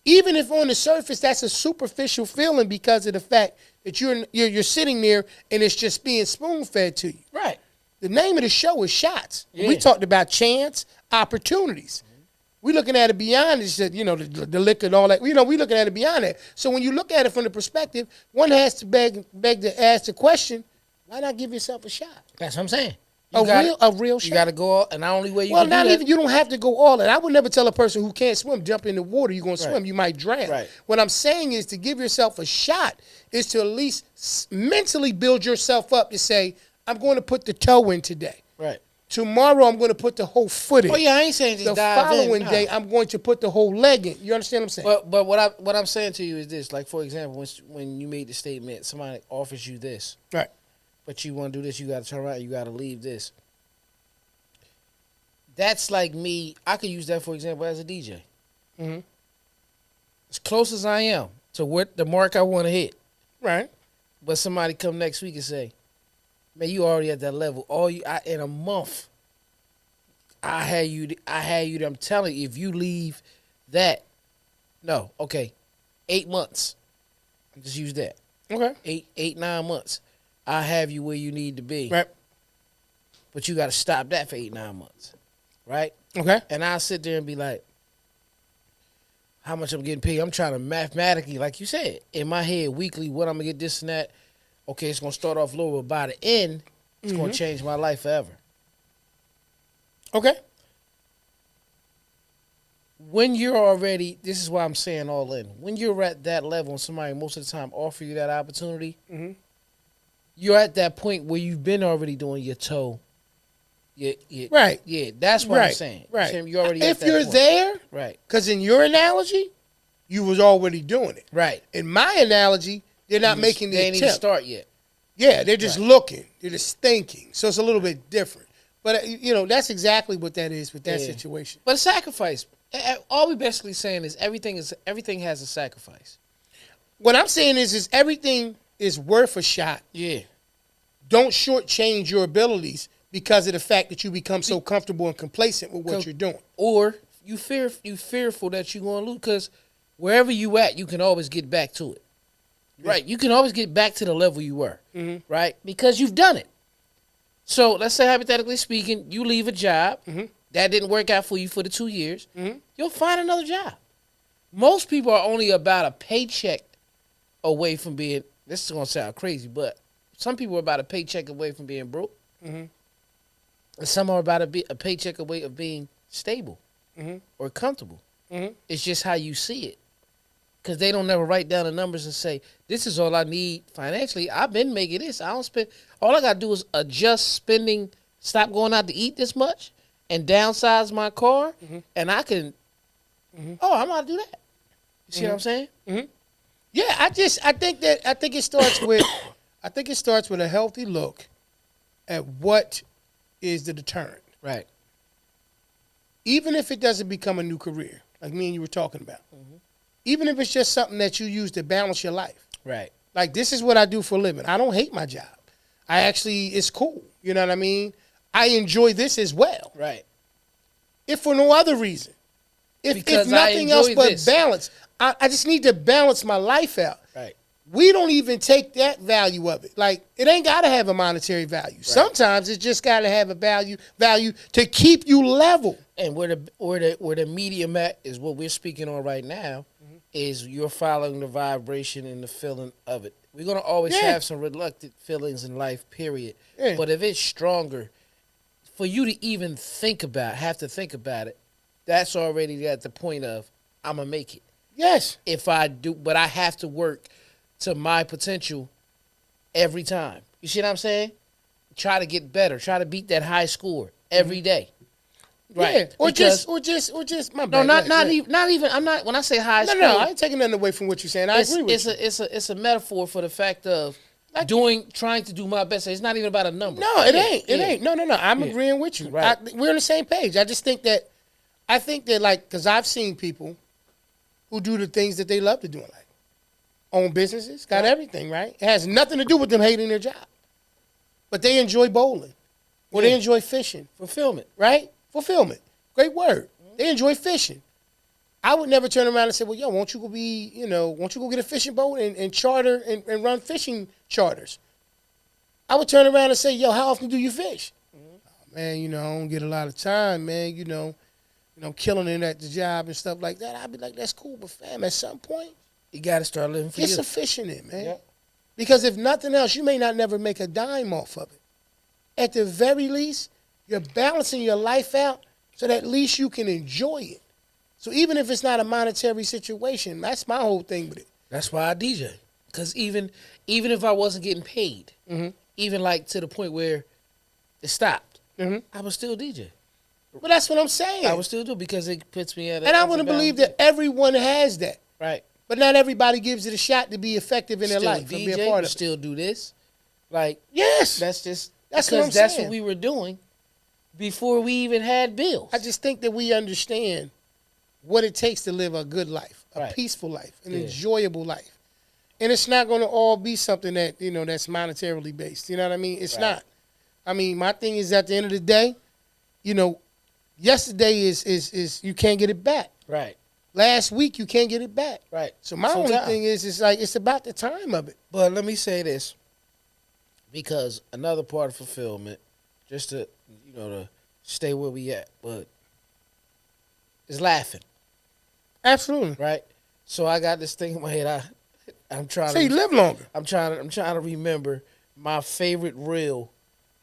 S3: Even if on the surface that's a superficial feeling because of the fact that you're sitting there and it's just being spoon-fed to you.
S1: Right.
S3: The name of the show is Shotz.
S1: Yeah.
S3: We talked about chance, opportunities. We're looking at it beyond this, the liquor and all that. We looking at it beyond that. So when you look at it from the perspective, one has to beg to ask the question, why not give yourself a shot?
S1: That's what I'm saying.
S3: A real shot.
S1: You got to go all, and the only way you
S3: well,
S1: can
S3: not
S1: do
S3: even
S1: that,
S3: you don't have to go all in. I would never tell a person who can't swim, jump in the water, you're going to swim. You might drown.
S1: Right.
S3: What I'm saying is to give yourself a shot is to at least mentally build yourself up to say, I'm going to put the toe in today.
S1: Right.
S3: Tomorrow, I'm going to put the whole foot in.
S1: Oh, yeah, I ain't saying just
S3: the
S1: dive
S3: following
S1: in. No.
S3: day, I'm going to put the whole leg in. You understand what I'm saying?
S1: But what I'm saying to you is this. Like, for example, when you made the statement, somebody offers you this.
S3: Right.
S1: But you want to do this, you got to turn around, you got to leave this. That's like me. I could use that, for example, as a DJ.
S3: Mm-hmm.
S1: As close as I am to what the mark I want to hit.
S3: Right.
S1: But somebody come next week and say, man, you already at that level. In a month, I had you. I'm telling you, if you leave that, 8 months. Just use that.
S3: Okay.
S1: 9 months. I have you where you need to be.
S3: Right.
S1: But you got to stop that for 8, 9 months. Right.
S3: Okay.
S1: And I'll sit there and be like, how much I'm getting paid. I'm trying to mathematically, like you said, in my head, weekly, what I'm going to get this and that. Okay, it's going to start off low, but by the end, it's going to change my life forever.
S3: Okay.
S1: When you're already, this is why I'm saying all in. When you're at that level and somebody most of the time offer you that opportunity, you're at that point where you've been already doing your toe.
S3: Right.
S1: Yeah, that's what I'm saying.
S3: Right.
S1: You're already
S3: if
S1: at that
S3: you're
S1: point.
S3: there,
S1: right.
S3: Because in your analogy, you was already doing it.
S1: Right.
S3: In my analogy, they're not making the
S1: attempt. They ain't even start yet.
S3: Yeah, they're just looking. They're just thinking. So it's a little bit different. But, that's exactly what that is with that situation.
S1: But a sacrifice. All we're basically saying is everything has a sacrifice.
S3: What I'm saying is everything is worth a shot.
S1: Yeah.
S3: Don't shortchange your abilities because of the fact that you become so comfortable and complacent with what you're doing.
S1: Or you fearful that you're going to lose, because wherever you at, you can always get back to it. Yeah. Right? You can always get back to the level you were. Right? Because you've done it. So let's say, hypothetically speaking, you leave a job. That didn't work out for you for the 2 years. You'll find another job. Most people are only about a paycheck away from being, this is going to sound crazy, but some people are about a paycheck away from being broke. And some are about a paycheck away of being stable or comfortable. It's just how you see it. Because they don't never write down the numbers and say, this is all I need financially. I've been making this. I don't spend. All I got to do is adjust spending, stop going out to eat this much, and downsize my car, and I can, I'm going to do that. You see what I'm saying?
S3: Yeah, I think it starts with a healthy look at what is the deterrent.
S1: Right.
S3: Even if it doesn't become a new career, like me and you were talking about. Even if it's just something that you use to balance your life.
S1: Right.
S3: Like, this is what I do for a living. I don't hate my job. It's cool. You know what I mean? I enjoy this as well.
S1: Right.
S3: If for no other reason. If nothing else but balance. I just need to balance my life out.
S1: Right.
S3: We don't even take that value of it. Like, it ain't got to have a monetary value. Right. Sometimes it's just got to have a value to keep you level.
S1: And where the medium at is what we're speaking on right now. Is you're following the vibration and the feeling of it. We're going to always have some reluctant feelings in life, period. Yeah. But if it's stronger, for you to even have to think about it, that's already at the point of, I'm going to make it.
S3: Yes.
S1: If I do, but I have to work to my potential every time. You see what I'm saying? Try to get better. Try to beat that high score every day. Right.
S3: Yeah. Or just my bad.
S1: No, not even I'm not when I say high score.
S3: No, I ain't taking nothing away from what you're saying. I agree with you.
S1: It's a metaphor for the fact of trying to do my best. It's not even about a number.
S3: No, it ain't. It ain't. No. I'm agreeing with you. Right. We're on the same page. I just think that like, because I've seen people who do the things that they love to do in life. Own businesses, got everything, right? It has nothing to do with them hating their job. But they enjoy bowling. Or they enjoy fishing.
S1: Fulfillment.
S3: Right? Fulfillment. Great word. They enjoy fishing. I would never turn around and say, well, yo, won't you go get a fishing boat and charter and run fishing charters? I would turn around and say, yo, how often do you fish? Oh, man, I don't get a lot of time, man. Killing it at the job and stuff like that. I'd be like, that's cool, but fam, at some point,
S1: you got to start living for you.
S3: Get some fish in it, man. Yep. Because if nothing else, you may not never make a dime off of it. At the very least, you're balancing your life out so that at least you can enjoy it. So even if it's not a monetary situation, that's my whole thing with it.
S1: That's why I DJ. Because even if I wasn't getting paid, even like to the point where it stopped, I would still DJ.
S3: But that's what I'm saying.
S1: I would still do because it puts me at.
S3: And I want to believe that everyone has that.
S1: Right.
S3: But not everybody gives it a shot to be effective in their life.
S1: DJ,
S3: be a part of it.
S1: Still do this. Like,
S3: yes.
S1: That's just
S3: that's
S1: because
S3: what I'm saying.
S1: That's what we were doing before we even had bills.
S3: I just think that we understand what it takes to live a good life, a peaceful life, an enjoyable life. And it's not going to all be something that, that's monetarily based. You know what I mean? It's not. I mean, my thing is at the end of the day, yesterday is you can't get it back.
S1: Right.
S3: Last week you can't get it back.
S1: Right.
S3: So my only thing is it's about the time of it.
S1: But let me say this, because another part of fulfillment, just to to stay where we at, but is laughing.
S3: Absolutely.
S1: right? So I got this thing in my head. I'm trying
S3: So you
S1: to
S3: live longer.
S1: I'm trying to remember my favorite reel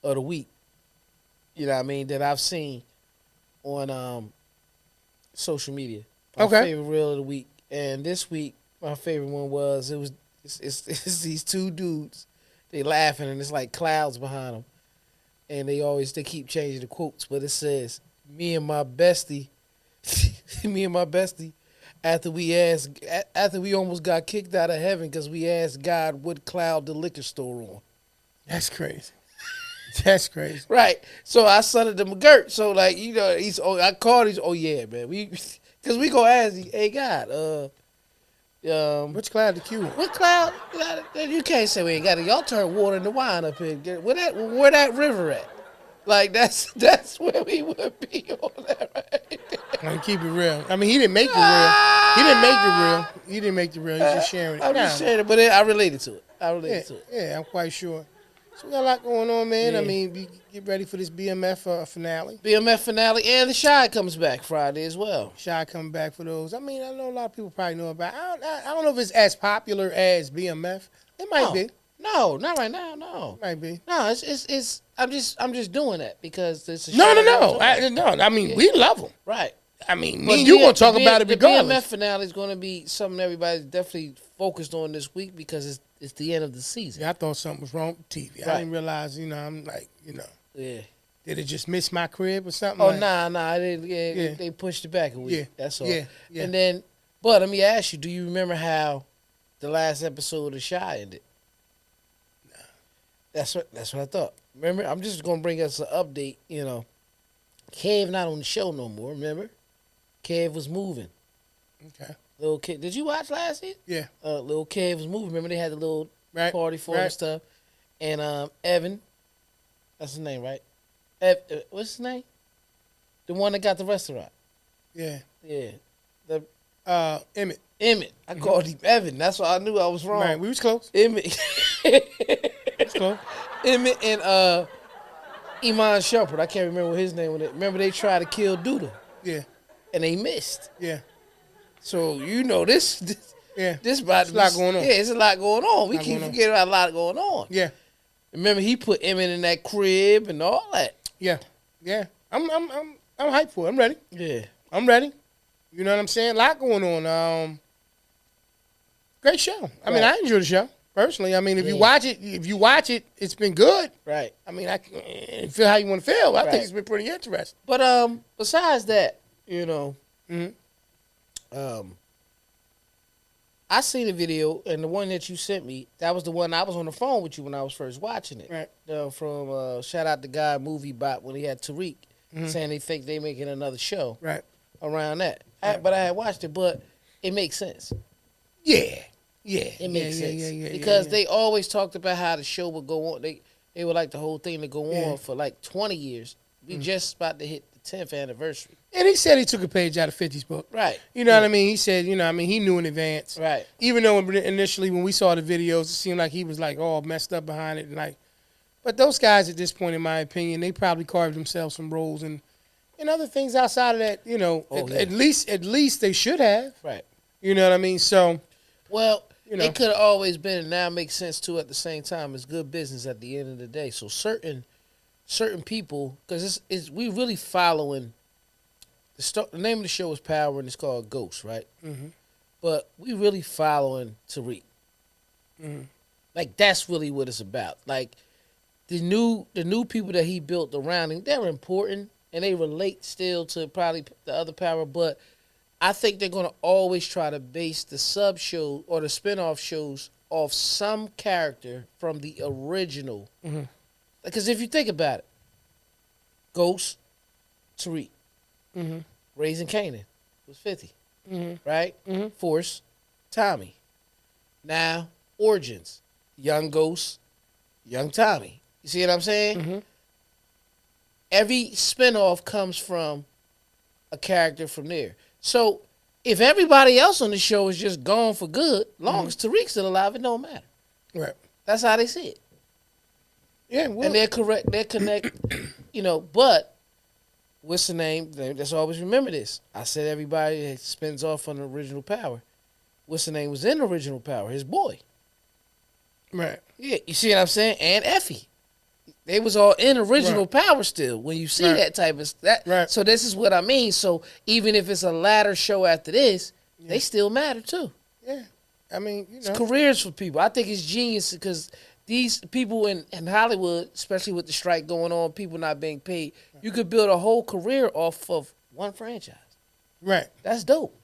S1: of the week. You know what I mean? That I've seen on social media. My
S3: Okay.
S1: favorite reel of the week. And this week, my favorite one was it's these two dudes. They laughing and it's like clouds behind them. And they keep changing the quotes, but it says, me and my bestie, after we almost got kicked out of heaven because we asked God what cloud the liquor store on.
S3: That's crazy. That's crazy.
S1: Right. So I sent to McGirt. So like, I called he's yeah, man. Cause we gonna ask, hey God,
S3: Which cloud the Q?
S1: what cloud? You can't say we ain't got it. Y'all turn water into wine up here. Where that river at? Like that's where we would be on that, right?
S3: I keep it real. I mean, he didn't make the real. He didn't make the real. He didn't make the real. He's just sharing it.
S1: I'm just sharing it, but I related to it.
S3: Yeah, I'm quite sure. So we got a lot going on, man.
S1: Yeah.
S3: I mean, we get ready for this BMF finale.
S1: BMF finale, and the Shy comes back Friday as well.
S3: Shy coming back for those. I mean, I know a lot of people probably know about it. I don't know if it's as popular as BMF. It might be.
S1: No, not right now. No,
S3: It might be.
S1: no. It's. I'm just doing that because this is
S3: No. I mean, we love them.
S1: right.
S3: I mean, me and you gonna talk about it regardless.
S1: The BMF finale is going to be something everybody's definitely focused on this week because it's the end of the season.
S3: Yeah, I thought something was wrong with TV. I
S1: Right.
S3: didn't realize, I'm like,
S1: Yeah.
S3: did it just miss my crib or something?
S1: Oh
S3: like,
S1: nah. I didn't. Yeah, They pushed it back a week.
S3: Yeah.
S1: That's all.
S3: Yeah.
S1: And then, but let me ask you: do you remember how the last episode of Shy ended? No. That's what I thought. Remember, I'm just gonna bring us an update. Kev not on the show no more. Remember, Kev was moving.
S3: Okay.
S1: Little Kev, did you watch last season?
S3: Yeah.
S1: Little Kev was moving. Remember they had the little
S3: Right.
S1: party for him and stuff. And Evan, that's his name, right? What's his name? The one that got the restaurant.
S3: Yeah.
S1: Yeah.
S3: Emmett.
S1: I called him Evan. That's why I knew I was wrong.
S3: Right. We was close.
S1: Emmett.
S3: Was close.
S1: Emmett and Iman Shumpert. I can't remember what his name was. Remember they tried to kill Duda
S3: Yeah.
S1: and they missed.
S3: Yeah.
S1: So this
S3: Yeah.
S1: this about
S3: It's a lot going on.
S1: Yeah, it's a lot going on. We keep forgetting about a lot going on.
S3: Yeah.
S1: Remember he put Emmett in that crib and all that.
S3: Yeah. Yeah. I'm hyped for it. I'm ready.
S1: Yeah.
S3: I'm ready. You know what I'm saying? A lot going on. Great show. I mean,
S1: Right.
S3: I enjoy the show personally. I mean, if you watch it, it's been good.
S1: Right.
S3: I mean, I can feel how you want to feel. I
S1: Right.
S3: think it's been pretty interesting.
S1: But besides that, I seen a video, and the one that you sent me, that was the one I was on the phone with you when I was first watching it.
S3: Right.
S1: From shout out the guy Movie Bot when he had Tariq saying they think they making another show
S3: Right.
S1: around that.
S3: Right.
S1: But I had watched it, but it makes sense.
S3: Yeah. Yeah.
S1: It makes sense
S3: Yeah.
S1: because they always talked about how the show would go on. They would like the whole thing to go on for like 20 years. We just about to hit the 10th anniversary.
S3: And he said he took a page out of 50's book.
S1: Right.
S3: You know what I mean? He said, he knew in advance.
S1: Right.
S3: Even though initially when we saw the videos, it seemed like he was like all messed up behind it. But those guys at this point, in my opinion, they probably carved themselves some roles and other things outside of that, at least they should have.
S1: Right.
S3: You know what I mean? So,
S1: well, it could have always been, and now it makes sense too at the same time. It's good business at the end of the day. So certain people, because we really following, the name of the show is Power and it's called Ghost, right?
S3: Mm-hmm.
S1: But we really following Tariq.
S3: Mm-hmm.
S1: Like that's really what it's about. Like the new people that he built around him, they're important and they relate still to probably the other Power, but I think they're going to always try to base the sub show or the spinoff shows off some character from the original.
S3: Mm-hmm.
S1: Because if you think about it, Ghost, Tariq, Raising Canaan was 50, right? Force, Tommy. Now, Origins, Young Ghost, Young Tommy. You see what I'm saying? Every spinoff comes from a character from there. So if everybody else on the show is just gone for good, long as Tariq's still alive, it don't matter.
S3: right.
S1: That's how they see it.
S3: Yeah, well,
S1: And they're correct. They're connect. But what's the name? Let's always remember this. I said everybody spins off on the original power. What's the name was in original power? His boy.
S3: Right.
S1: Yeah, you see what I'm saying? And Effie. They was all in original power still when you see that type of that.
S3: Right.
S1: So this is what I mean. So even if it's a ladder show after this, they still matter too.
S3: Yeah. I mean,
S1: It's careers for people. I think it's genius because these people in Hollywood, especially with the strike going on, people not being paid, you could build a whole career off of one franchise.
S3: Right.
S1: That's dope.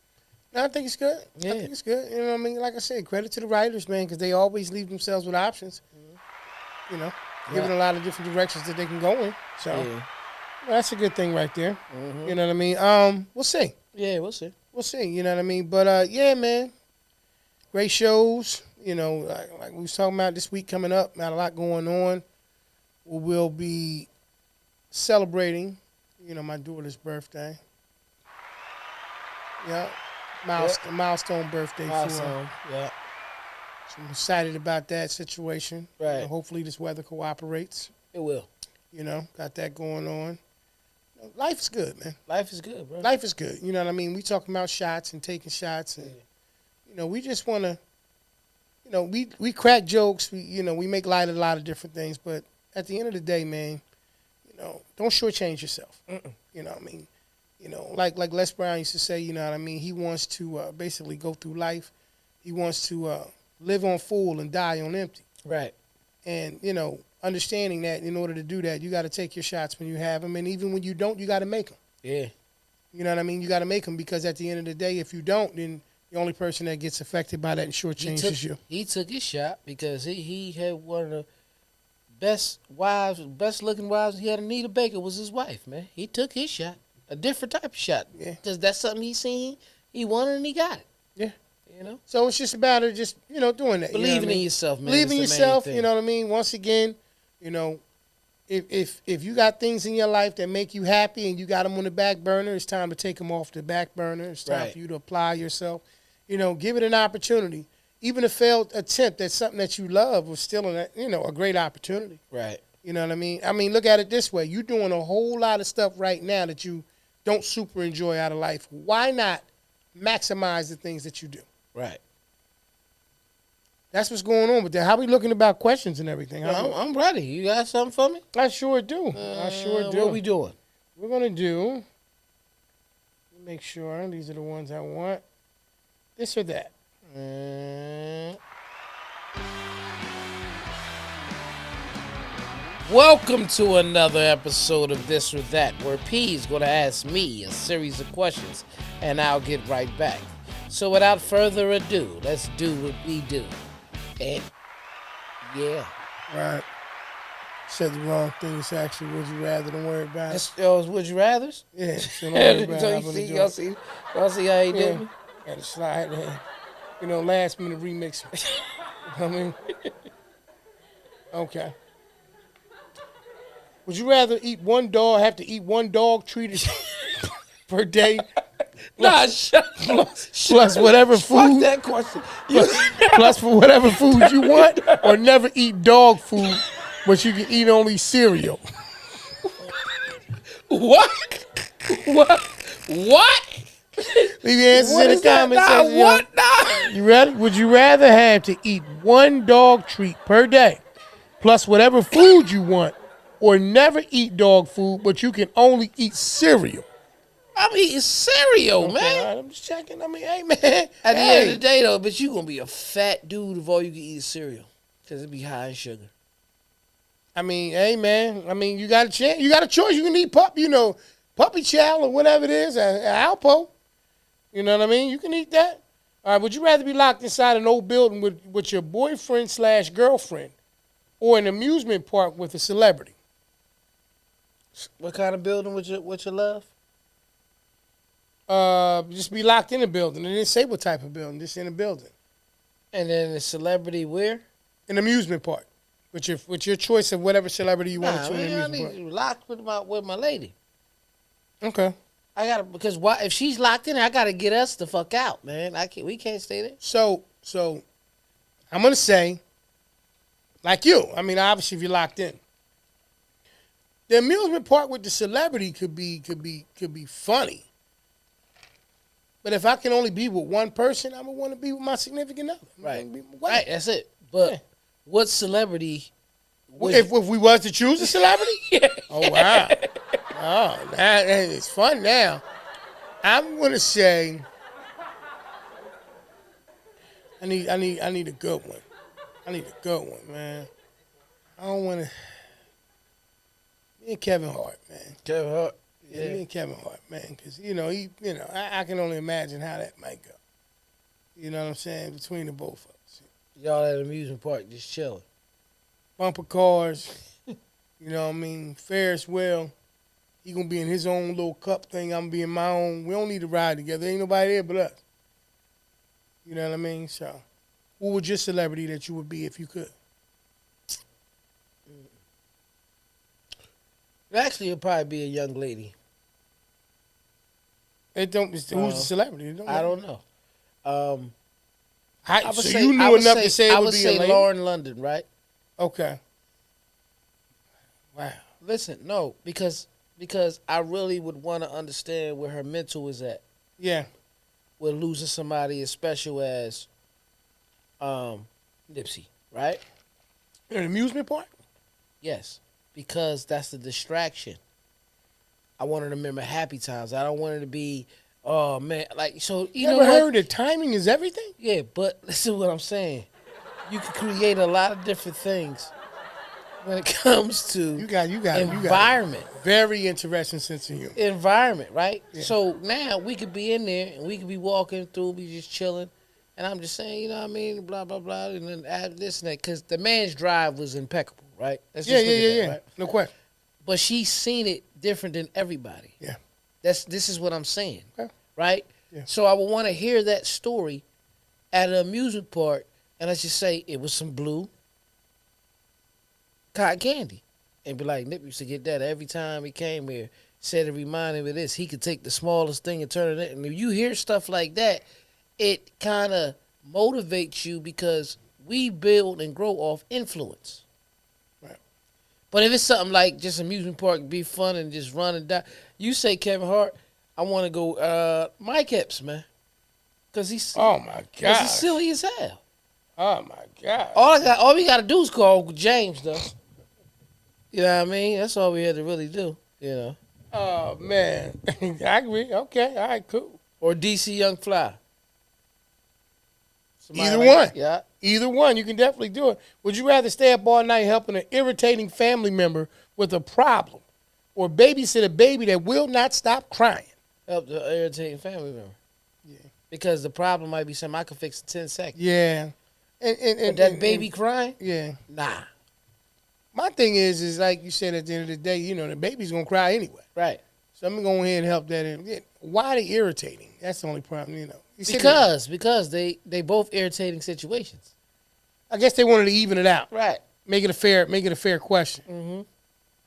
S3: No, I think it's good.
S1: Yeah.
S3: I think it's good. You know what I mean? Like I said, credit to the writers, man, because they always leave themselves with options. You know, giving a lot of different directions that they can go in. So that's a good thing right there. You know what I mean? We'll see.
S1: Yeah, we'll see.
S3: We'll see. You know what I mean? But yeah, man, great shows. You know, like we was talking about this week coming up, got a lot going on. We'll be celebrating, you know, my daughter's birthday. Yeah. Milestone birthday for her.
S1: Yeah.
S3: So I'm excited about that situation.
S1: Right.
S3: You know, hopefully this weather cooperates.
S1: It will.
S3: You know, got that going on. Life is good, man.
S1: Life is good, bro.
S3: Life is good. You know what I mean? We talking about shots and taking shots, and you know, we just want to. You know, we crack jokes. We make light of a lot of different things, but at the end of the day, man, you know, don't shortchange yourself. You know what I mean? You know, like Les Brown used to say, you know what I mean? He wants to basically go through life. He wants to live on full and die on empty.
S1: Right.
S3: And, you know, understanding that in order to do that, you got to take your shots when you have them. And even when you don't, you got to make them.
S1: Yeah.
S3: You know what I mean? You got to make them because at the end of the day, if you don't, then the only person that gets affected by that and shortchanges you.
S1: He took his shot because he had one of the best looking wives he had. Anita Baker was his wife, man. He took his shot. A different type of shot. Yeah. Because that's something he seen. He wanted and he got it.
S3: Yeah.
S1: You know?
S3: So it's just about it, just, you know, doing that.
S1: Believing
S3: you know what I mean?
S1: in yourself, man.
S3: Believing in yourself, you know what I mean? Once again, you know, if you got things in your life that make you happy and you got them on the back burner, it's time to take them off the back burner. It's time for you to apply yourself. You know, give it an opportunity. Even a failed attempt at something that you love was still, a great opportunity.
S1: Right.
S3: You know what I mean? I mean, look at it this way. You're doing a whole lot of stuff right now that you don't super enjoy out of life. Why not maximize the things that you do?
S1: Right.
S3: That's what's going on with that. How we looking about questions and everything?
S1: I'm ready. You got something for me?
S3: I sure do. I sure do.
S1: What we doing?
S3: We're going to do, make sure these are the ones I want. This or that.
S1: Welcome to another episode of This or That, where P is going to ask me a series of questions, and I'll get right back. So without further ado, let's do what we do. And, yeah.
S3: Right. Said the wrong thing. It's actually would you rather, don't worry about it.
S1: Would you rathers?
S3: Yeah. So don't worry about it.
S1: Y'all see how he did me?
S3: Got to slide there. You know, last minute remix. You know what I mean? Okay. Would you rather have to eat one dog treat per day? Plus whatever food.
S1: Fuck that question.
S3: Plus for whatever food you want, or never eat dog food, but you can eat only cereal.
S1: What?
S3: Leave your answers in the comments section.
S1: Nah.
S3: You ready? Would you rather have to eat one dog treat per day, plus whatever food you want, or never eat dog food, but you can only eat cereal?
S1: I'm eating cereal, man.
S3: All right, I'm just checking. I mean, hey, man.
S1: At the end of the day, though, but you going to be a fat dude if all you can eat is cereal. Because it be high in sugar.
S3: I mean, hey, man. I mean, you got a chance. You got a choice. You can eat puppy chow or whatever it is, Alpo. You know what I mean? You can eat that. All right, would you rather be locked inside an old building with your boyfriend/girlfriend or an amusement park with a celebrity?
S1: What kind of building would you love?
S3: Just be locked in a building. It didn't say what type of building, just in a building.
S1: And then the celebrity where?
S3: An amusement park. With your choice of whatever celebrity you want to in an amusement park.
S1: I need locked with my lady.
S3: Okay.
S1: Because if she's locked in, I gotta get us the fuck out, man. We can't stay there.
S3: So I'm gonna say, like you. I mean, obviously, if you're locked in, The amusement park with the celebrity could be funny. But if I can only be with one person, I'm gonna want to be with my significant other.
S1: Right. Right. That's it. But what celebrity?
S3: If we was to choose a celebrity?
S1: Yeah.
S3: Oh wow. Oh, that it's fun now. I'm gonna say I need a good one. I need a good one, man. I don't want to. Me and Kevin Hart, man.
S1: Kevin Hart.
S3: Yeah, me and Kevin Hart, man, because I can only imagine how that might go. You know what I'm saying? Between the both of us,
S1: y'all at an amusement park just chilling.
S3: Bumper cars, you know what I mean? Ferris wheel. He gonna be in his own little cup thing. I'm gonna be in my own. We don't need to ride together. Ain't nobody there but us. You know what I mean? So, who would your celebrity that you would be if you could?
S1: Actually, it'll probably be a young lady.
S3: It don't. Who's the celebrity?
S1: I don't know.
S3: So you knew enough to say it would be a lady?
S1: I would say Lauren London, right?
S3: Okay. Wow.
S1: Listen, no, because I really would want to understand where her mental is at.
S3: Yeah.
S1: With losing somebody as special as Nipsey, right?
S3: In an amusement park?
S1: Yes, because that's the distraction. I want her to remember happy times. I don't want her to be, oh man, like so. You
S3: never heard that timing is everything?
S1: Yeah, but listen to what I'm saying. You can create a lot of different things when it comes to
S3: you got
S1: environment.
S3: Very interesting sense of humor.
S1: Environment, right?
S3: Yeah.
S1: So now we could be in there and we could be walking through, be just chilling, and I'm just saying, you know what I mean, blah blah blah, and then add this and that, because the man's drive was impeccable, right? Let's just look at that, right?
S3: No question.
S1: But she's seen it different than everybody.
S3: Yeah.
S1: This is what I'm saying.
S3: Okay.
S1: Right?
S3: Yeah.
S1: So I would want to hear that story at an amusement park, and let's just say it was some blue cotton candy. And be like, Nip used to get that every time he came here. Said it reminded him of this. He could take the smallest thing and turn it in. And if you hear stuff like that, it kind of motivates you because we build and grow off influence. But if it's something like just amusement park, be fun and just run and die. You say Kevin Hart, I want to go Mike Epps, man. Because he's he's silly as hell.
S3: Oh my God.
S1: All we got to do is call James, though. You know what I mean? That's all we had to really do, you know.
S3: Oh, man. I agree. Okay. All right, cool.
S1: Or DC Young Fly.
S3: Either one.
S1: Yeah.
S3: Either one. You can definitely do it. Would you rather stay up all night helping an irritating family member with a problem or babysit a baby that will not stop crying?
S1: Help the irritating family member. Yeah. Because the problem might be something I could fix in 10 seconds.
S3: Yeah.
S1: But that baby crying?
S3: Yeah.
S1: Nah.
S3: My thing is like you said, at the end of the day, you know, the baby's going to cry anyway.
S1: Right.
S3: So I'm going to go ahead and help that. Why are they irritating? That's the only problem, you know.
S1: Because they both irritating situations.
S3: I guess they wanted to even it out.
S1: Right.
S3: Make it a fair question. Mm-hmm. All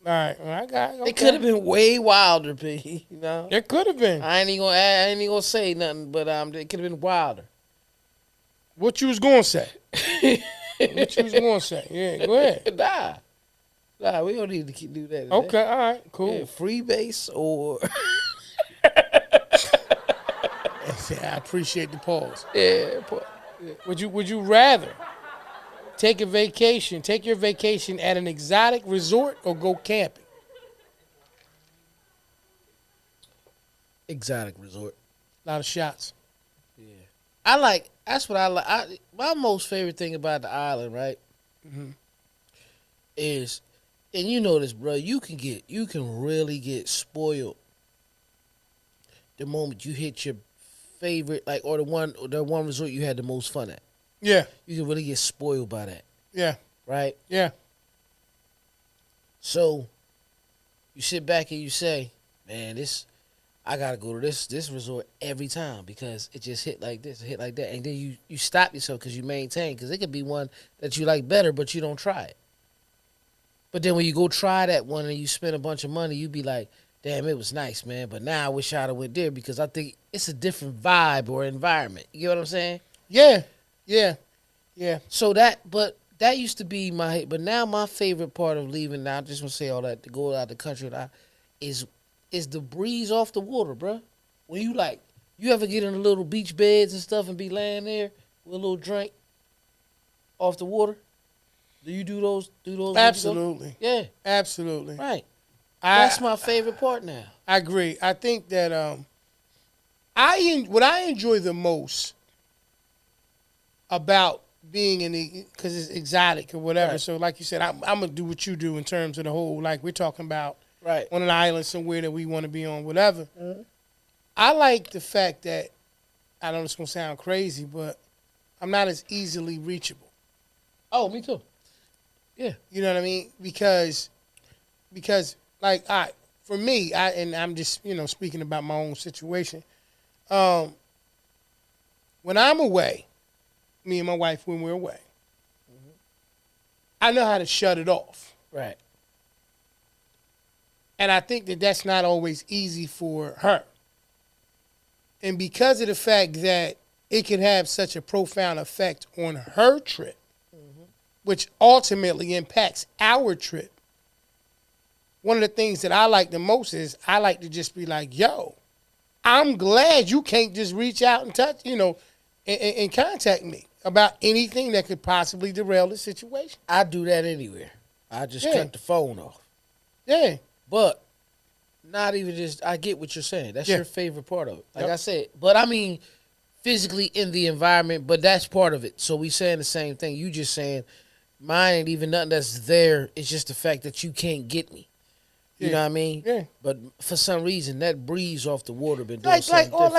S3: right. Well, I got it. Okay.
S1: It could have been way wilder, P. You know?
S3: It could have been.
S1: I ain't even gonna say nothing, but it could have been wilder.
S3: What you was going to say? What you was going to say? Yeah, go ahead.
S1: Nah, we don't need to do that.
S3: Okay, all right, cool.
S1: Yeah, free base or...
S3: I appreciate the pause.
S1: Yeah.
S3: Would you rather take your vacation at an exotic resort or go camping?
S1: Exotic resort.
S3: A lot of shots.
S1: Yeah. That's what I like. My most favorite thing about the island, right, is, and you know this, bro, you can really get spoiled the moment you hit your favorite, like, or the one resort you had the most fun at.
S3: Yeah.
S1: You can really get spoiled by that.
S3: Yeah.
S1: Right?
S3: Yeah.
S1: So you sit back and you say, man, I gotta go to this resort every time because it just hit like this, it hit like that. And then you stop yourself because you maintain, because it could be one that you like better, but you don't try it. But then when you go try that one and you spend a bunch of money, you be like, damn, it was nice, man. But now I wish I'd have went there because I think it's a different vibe or environment. You get what I'm saying?
S3: Yeah. Yeah. Yeah.
S1: So but that used to be but now my favorite part of leaving. Now I just want to say all that to go out the country. Is the breeze off the water, bruh. When you ever get in the little beach beds and stuff and be laying there with a little drink off the water? Do you do those?
S3: Absolutely.
S1: Yeah.
S3: Absolutely.
S1: Right. That's my favorite part now.
S3: I agree. I think that what I enjoy the most about being in the, because it's exotic or whatever. Right. So like you said, I'm gonna do what you do in terms of the whole, like we're talking about on an island somewhere that we want to be on, whatever. Mm-hmm. I like the fact that, I know it's gonna sound crazy, but I'm not as easily reachable.
S1: Oh, me too. Yeah.
S3: You know what I mean? Because like, for me, and I'm just, speaking about my own situation. When I'm away, me and my wife, when we're away, mm-hmm. I know how to shut it off.
S1: Right.
S3: And I think that that's not always easy for her. And because of the fact that it can have such a profound effect on her trip, mm-hmm. which ultimately impacts our trip, one of the things that I like the most is I like to just be like, yo, I'm glad you can't just reach out and touch, and contact me about anything that could possibly derail the situation.
S1: I do that anywhere. I just cut the phone off.
S3: Yeah.
S1: But not even just, I get what you're saying. That's your favorite part of it. Like I said, but I mean physically in the environment, but that's part of it. So we saying the same thing. You just saying mine ain't even nothing that's there. It's just the fact that you can't get me. You know what I mean?
S3: Yeah.
S1: But for some reason, that breeze off the water been doing something
S3: different.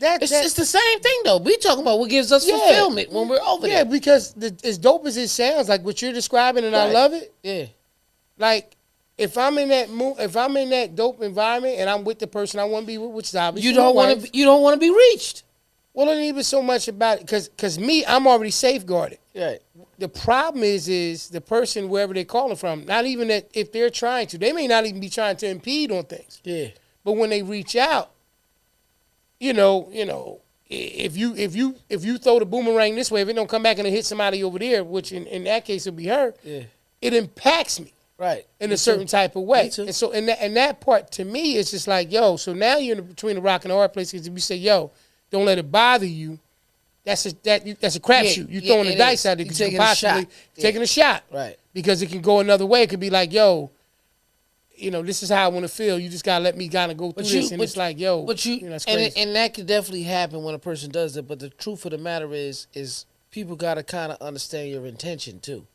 S1: It's the same thing, though. We talking about what gives us fulfillment when we're over there.
S3: Yeah, because as dope as it sounds, like what you're describing, and I love it.
S1: Yeah.
S3: Like, if I'm in that dope environment and I'm with the person I want to be with, which is obviously
S1: you don't want to be reached.
S3: Well, it ain't even so much about it, because me, I'm already safeguarded.
S1: Right.
S3: The problem is the person, wherever they're calling from, not even that if they're trying to, they may not even be trying to impede on things.
S1: Yeah.
S3: But when they reach out, if you throw the boomerang this way, if it don't come back and it hit somebody over there, which in that case it'll be her, it impacts me.
S1: Right.
S3: In a certain type of way.
S1: Me too.
S3: And so in that part, to me, it's just like, yo, so now you're between the rock and the hard place, because if you say, yo, don't let it bother you, that's a crapshoot. You're throwing the dice out there because you possibly taking a shot.
S1: Right.
S3: Because it can go another way. It could be like, yo, this is how I want to feel. You just gotta let me kind of go through this. And it's like, yo, that's crazy.
S1: And that could definitely happen when a person does that. But the truth of the matter is people gotta kind of understand your intention too.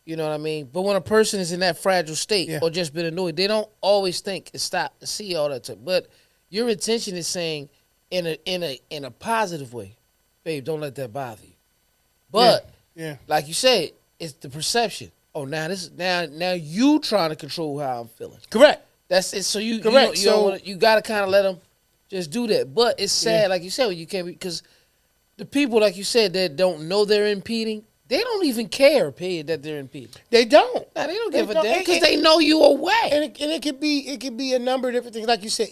S1: You know what I mean? But when a person is in that fragile state or just been annoyed, they don't always think and stop and see all that stuff. But your intention is saying in a positive way, babe, don't let that bother you. But like you said, it's the perception. Oh, now you trying to control how I'm feeling.
S3: Correct.
S1: That's it. So you got to kind of let them just do that. But it's sad, like you said, you can't, because the people, like you said, that don't know they're impeding, they don't even care, that they're impeding.
S3: They don't.
S1: Nah, they don't give a damn because they know you away.
S3: And it could be a number of different things, like you said.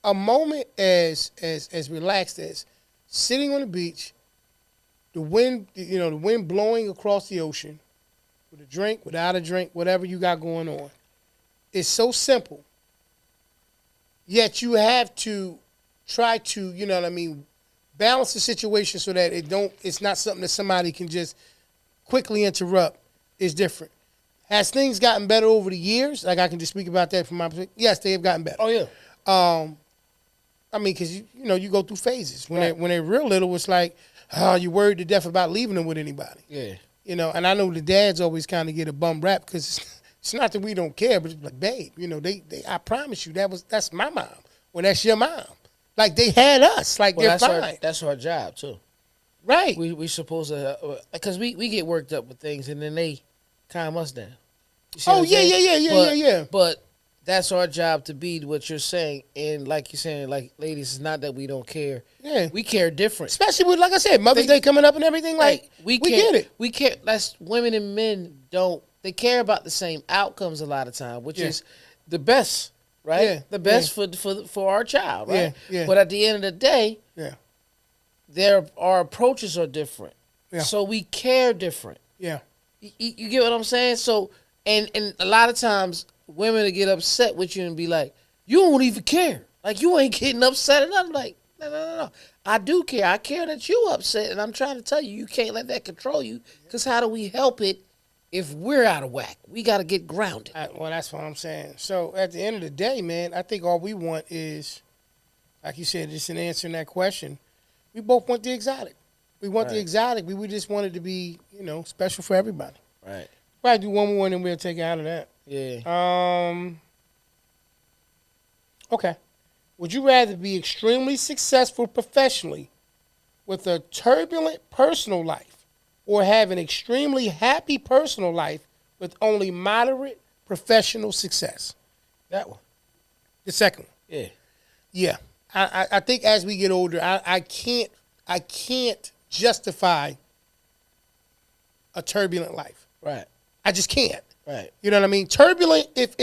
S3: A moment as relaxed as sitting on the beach, the wind blowing across the ocean, with a drink, without a drink, whatever you got going on. It's so simple. Yet you have to try to, balance the situation so that it's not something that somebody can just quickly interrupt. It's different. Has things gotten better over the years? Like, I can just speak about that from my perspective. Yes, they have gotten better.
S1: Oh, yeah.
S3: Because you go through phases. When they're real little, it's like, you're worried to death about leaving them with anybody.
S1: Yeah.
S3: And I know the dads always kind of get a bum rap because it's not that we don't care, but it's like, babe, they I promise you that's my mom or that's your mom. Like, they had us. Like, they're fine.
S1: That's our job too.
S3: Right.
S1: We supposed to, because we get worked up with things and then they calm us down.
S3: Oh yeah.
S1: But that's our job to be what you're saying. And like you're saying, like, ladies, it's not that we don't care. Yeah. We care different.
S3: Especially with, like I said, Mother's Day coming up and everything. Like, we get it.
S1: We care. That's women and men don't. They care about the same outcomes a lot of time, which is the best, right? Yeah. The best for our child, right? Yeah. Yeah. But at the end of the day, our approaches are different. Yeah. So we care different.
S3: Yeah.
S1: You get what I'm saying? So, and a lot of times women will get upset with you and be like, you don't even care. Like, you ain't getting upset. And I'm like, no. I do care. I care that you upset. And I'm trying to tell you, you can't let that control you. Because how do we help it if we're out of whack? We got to get grounded.
S3: Well, that's what I'm saying. So at the end of the day, man, I think all we want is, like you said, just in answering that question, we both want the exotic. We want the exotic. We just want it to be, special for everybody.
S1: Right.
S3: Probably do one more and then we'll take it out of that.
S1: Yeah.
S3: Okay. Would you rather be extremely successful professionally with a turbulent personal life or have an extremely happy personal life with only moderate professional success?
S1: That one.
S3: The second one.
S1: Yeah.
S3: Yeah. I think as we get older, I can't justify a turbulent life.
S1: Right.
S3: I just can't.
S1: Right.
S3: You know what I mean? Turbulent, if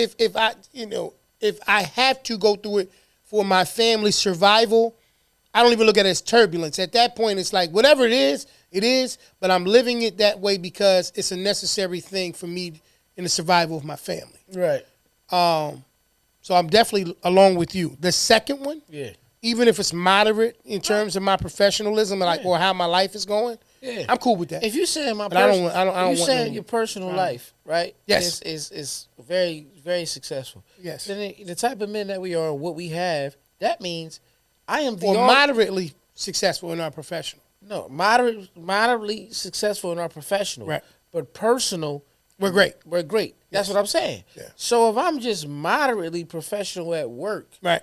S3: I have to go through it for my family's survival, I don't even look at it as turbulence. At that point, it's like whatever it is, but I'm living it that way because it's a necessary thing for me in the survival of my family.
S1: Right.
S3: So I'm definitely along with you. The second one,
S1: Yeah.
S3: even if it's moderate in terms of my professionalism and or how my life is going, I'm cool with that.
S1: If you're saying your personal life, right?
S3: Yes.
S1: is very, very successful.
S3: Yes.
S1: Then the type of men that we are, what we have, that means I am the
S3: moderately successful in our professional.
S1: No, moderately successful in our professional.
S3: Right.
S1: But personal,
S3: we're great.
S1: We're great. That's what I'm saying. Yeah. So if I'm just moderately professional at work,
S3: right,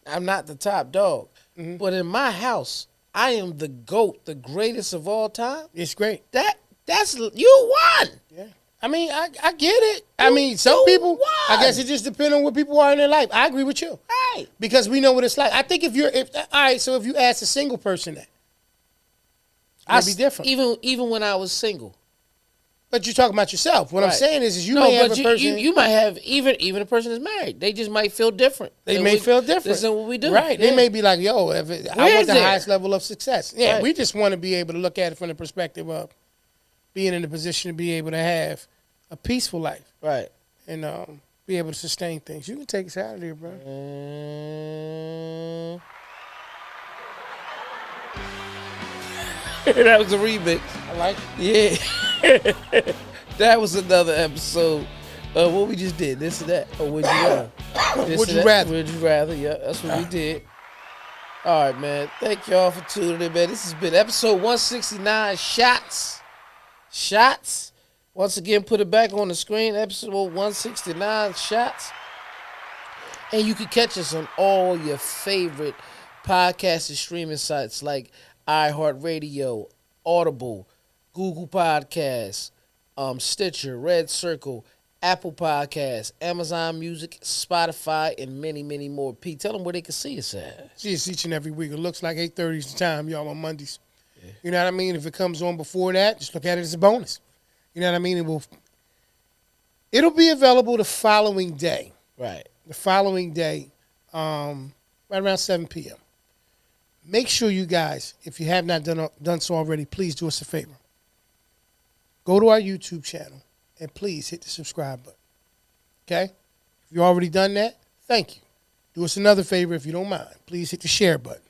S1: I'm not the top dog. Mm-hmm. But in my house, I am the GOAT, the greatest of all time.
S3: It's great.
S1: That's you won.
S3: Yeah. I mean, I get it. Some people,
S1: won.
S3: I guess it just depends on what people are in their life. I agree with you.
S1: Right.
S3: Because we know what it's like. I think if you ask a single person that, it'd be different.
S1: Even when I was single.
S3: But you're talking about yourself. What I'm saying is you may have a person.
S1: You might have even a person that's married. They just might feel different.
S3: They may feel different.
S1: This is what we do.
S3: Right.
S1: Yeah.
S3: They may be like, I want the highest level of success. Yeah.
S1: Right.
S3: We just want to be able to look at it from the perspective of being in a position to be able to have a peaceful life.
S1: Right.
S3: And be able to sustain things. You can take us out of here, bro.
S1: That was a remix.
S3: I like it.
S1: Yeah. That was another episode of what we just did. This and that. Or would you rather?
S3: Would you rather?
S1: Would you rather? Yeah, that's what we did. All right, man. Thank y'all for tuning in, man. This has been episode 169, Shotz. Once again, put it back on the screen. Episode 169, Shotz. And you can catch us on all your favorite podcast and streaming sites like iHeartRadio, Audible, Google Podcasts, Stitcher, Red Circle, Apple Podcasts, Amazon Music, Spotify, and many, many more. Pete, tell them where they can see us at.
S3: See us each and every week. It looks like 8:30 is the time, y'all, on Mondays. Yeah. You know what I mean? If it comes on before that, just look at it as a bonus. You know what I mean? It'll be available the following day.
S1: Right.
S3: The following day, right around 7 p.m. Make sure you guys, if you have not done so already, please do us a favor. Go to our YouTube channel and please hit the subscribe button. Okay? If you've already done that, thank you. Do us another favor if you don't mind. Please hit the share button.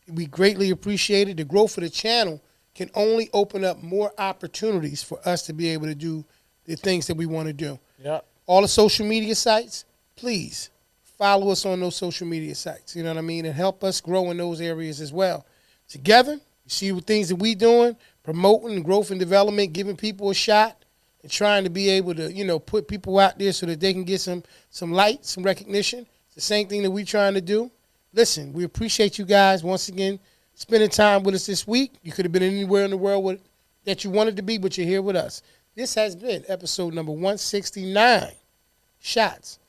S3: We greatly appreciate it. The growth of the channel can only open up more opportunities for us to be able to do the things that we want to do.
S1: Yeah.
S3: All the social media sites, please follow us on those social media sites. You know what I mean? And help us grow in those areas as well. Together, you see the things that we doing, promoting growth and development, giving people a shot, and trying to be able to, put people out there so that they can get some light, some recognition. It's the same thing that we're trying to do. Listen, we appreciate you guys once again spending time with us this week. You could have been anywhere in the world that you wanted to be, but you're here with us. This has been episode number 169, Shotz.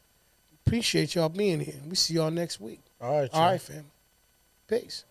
S3: Appreciate y'all being here. We see y'all next week.
S1: All right,
S3: All right, family. Peace.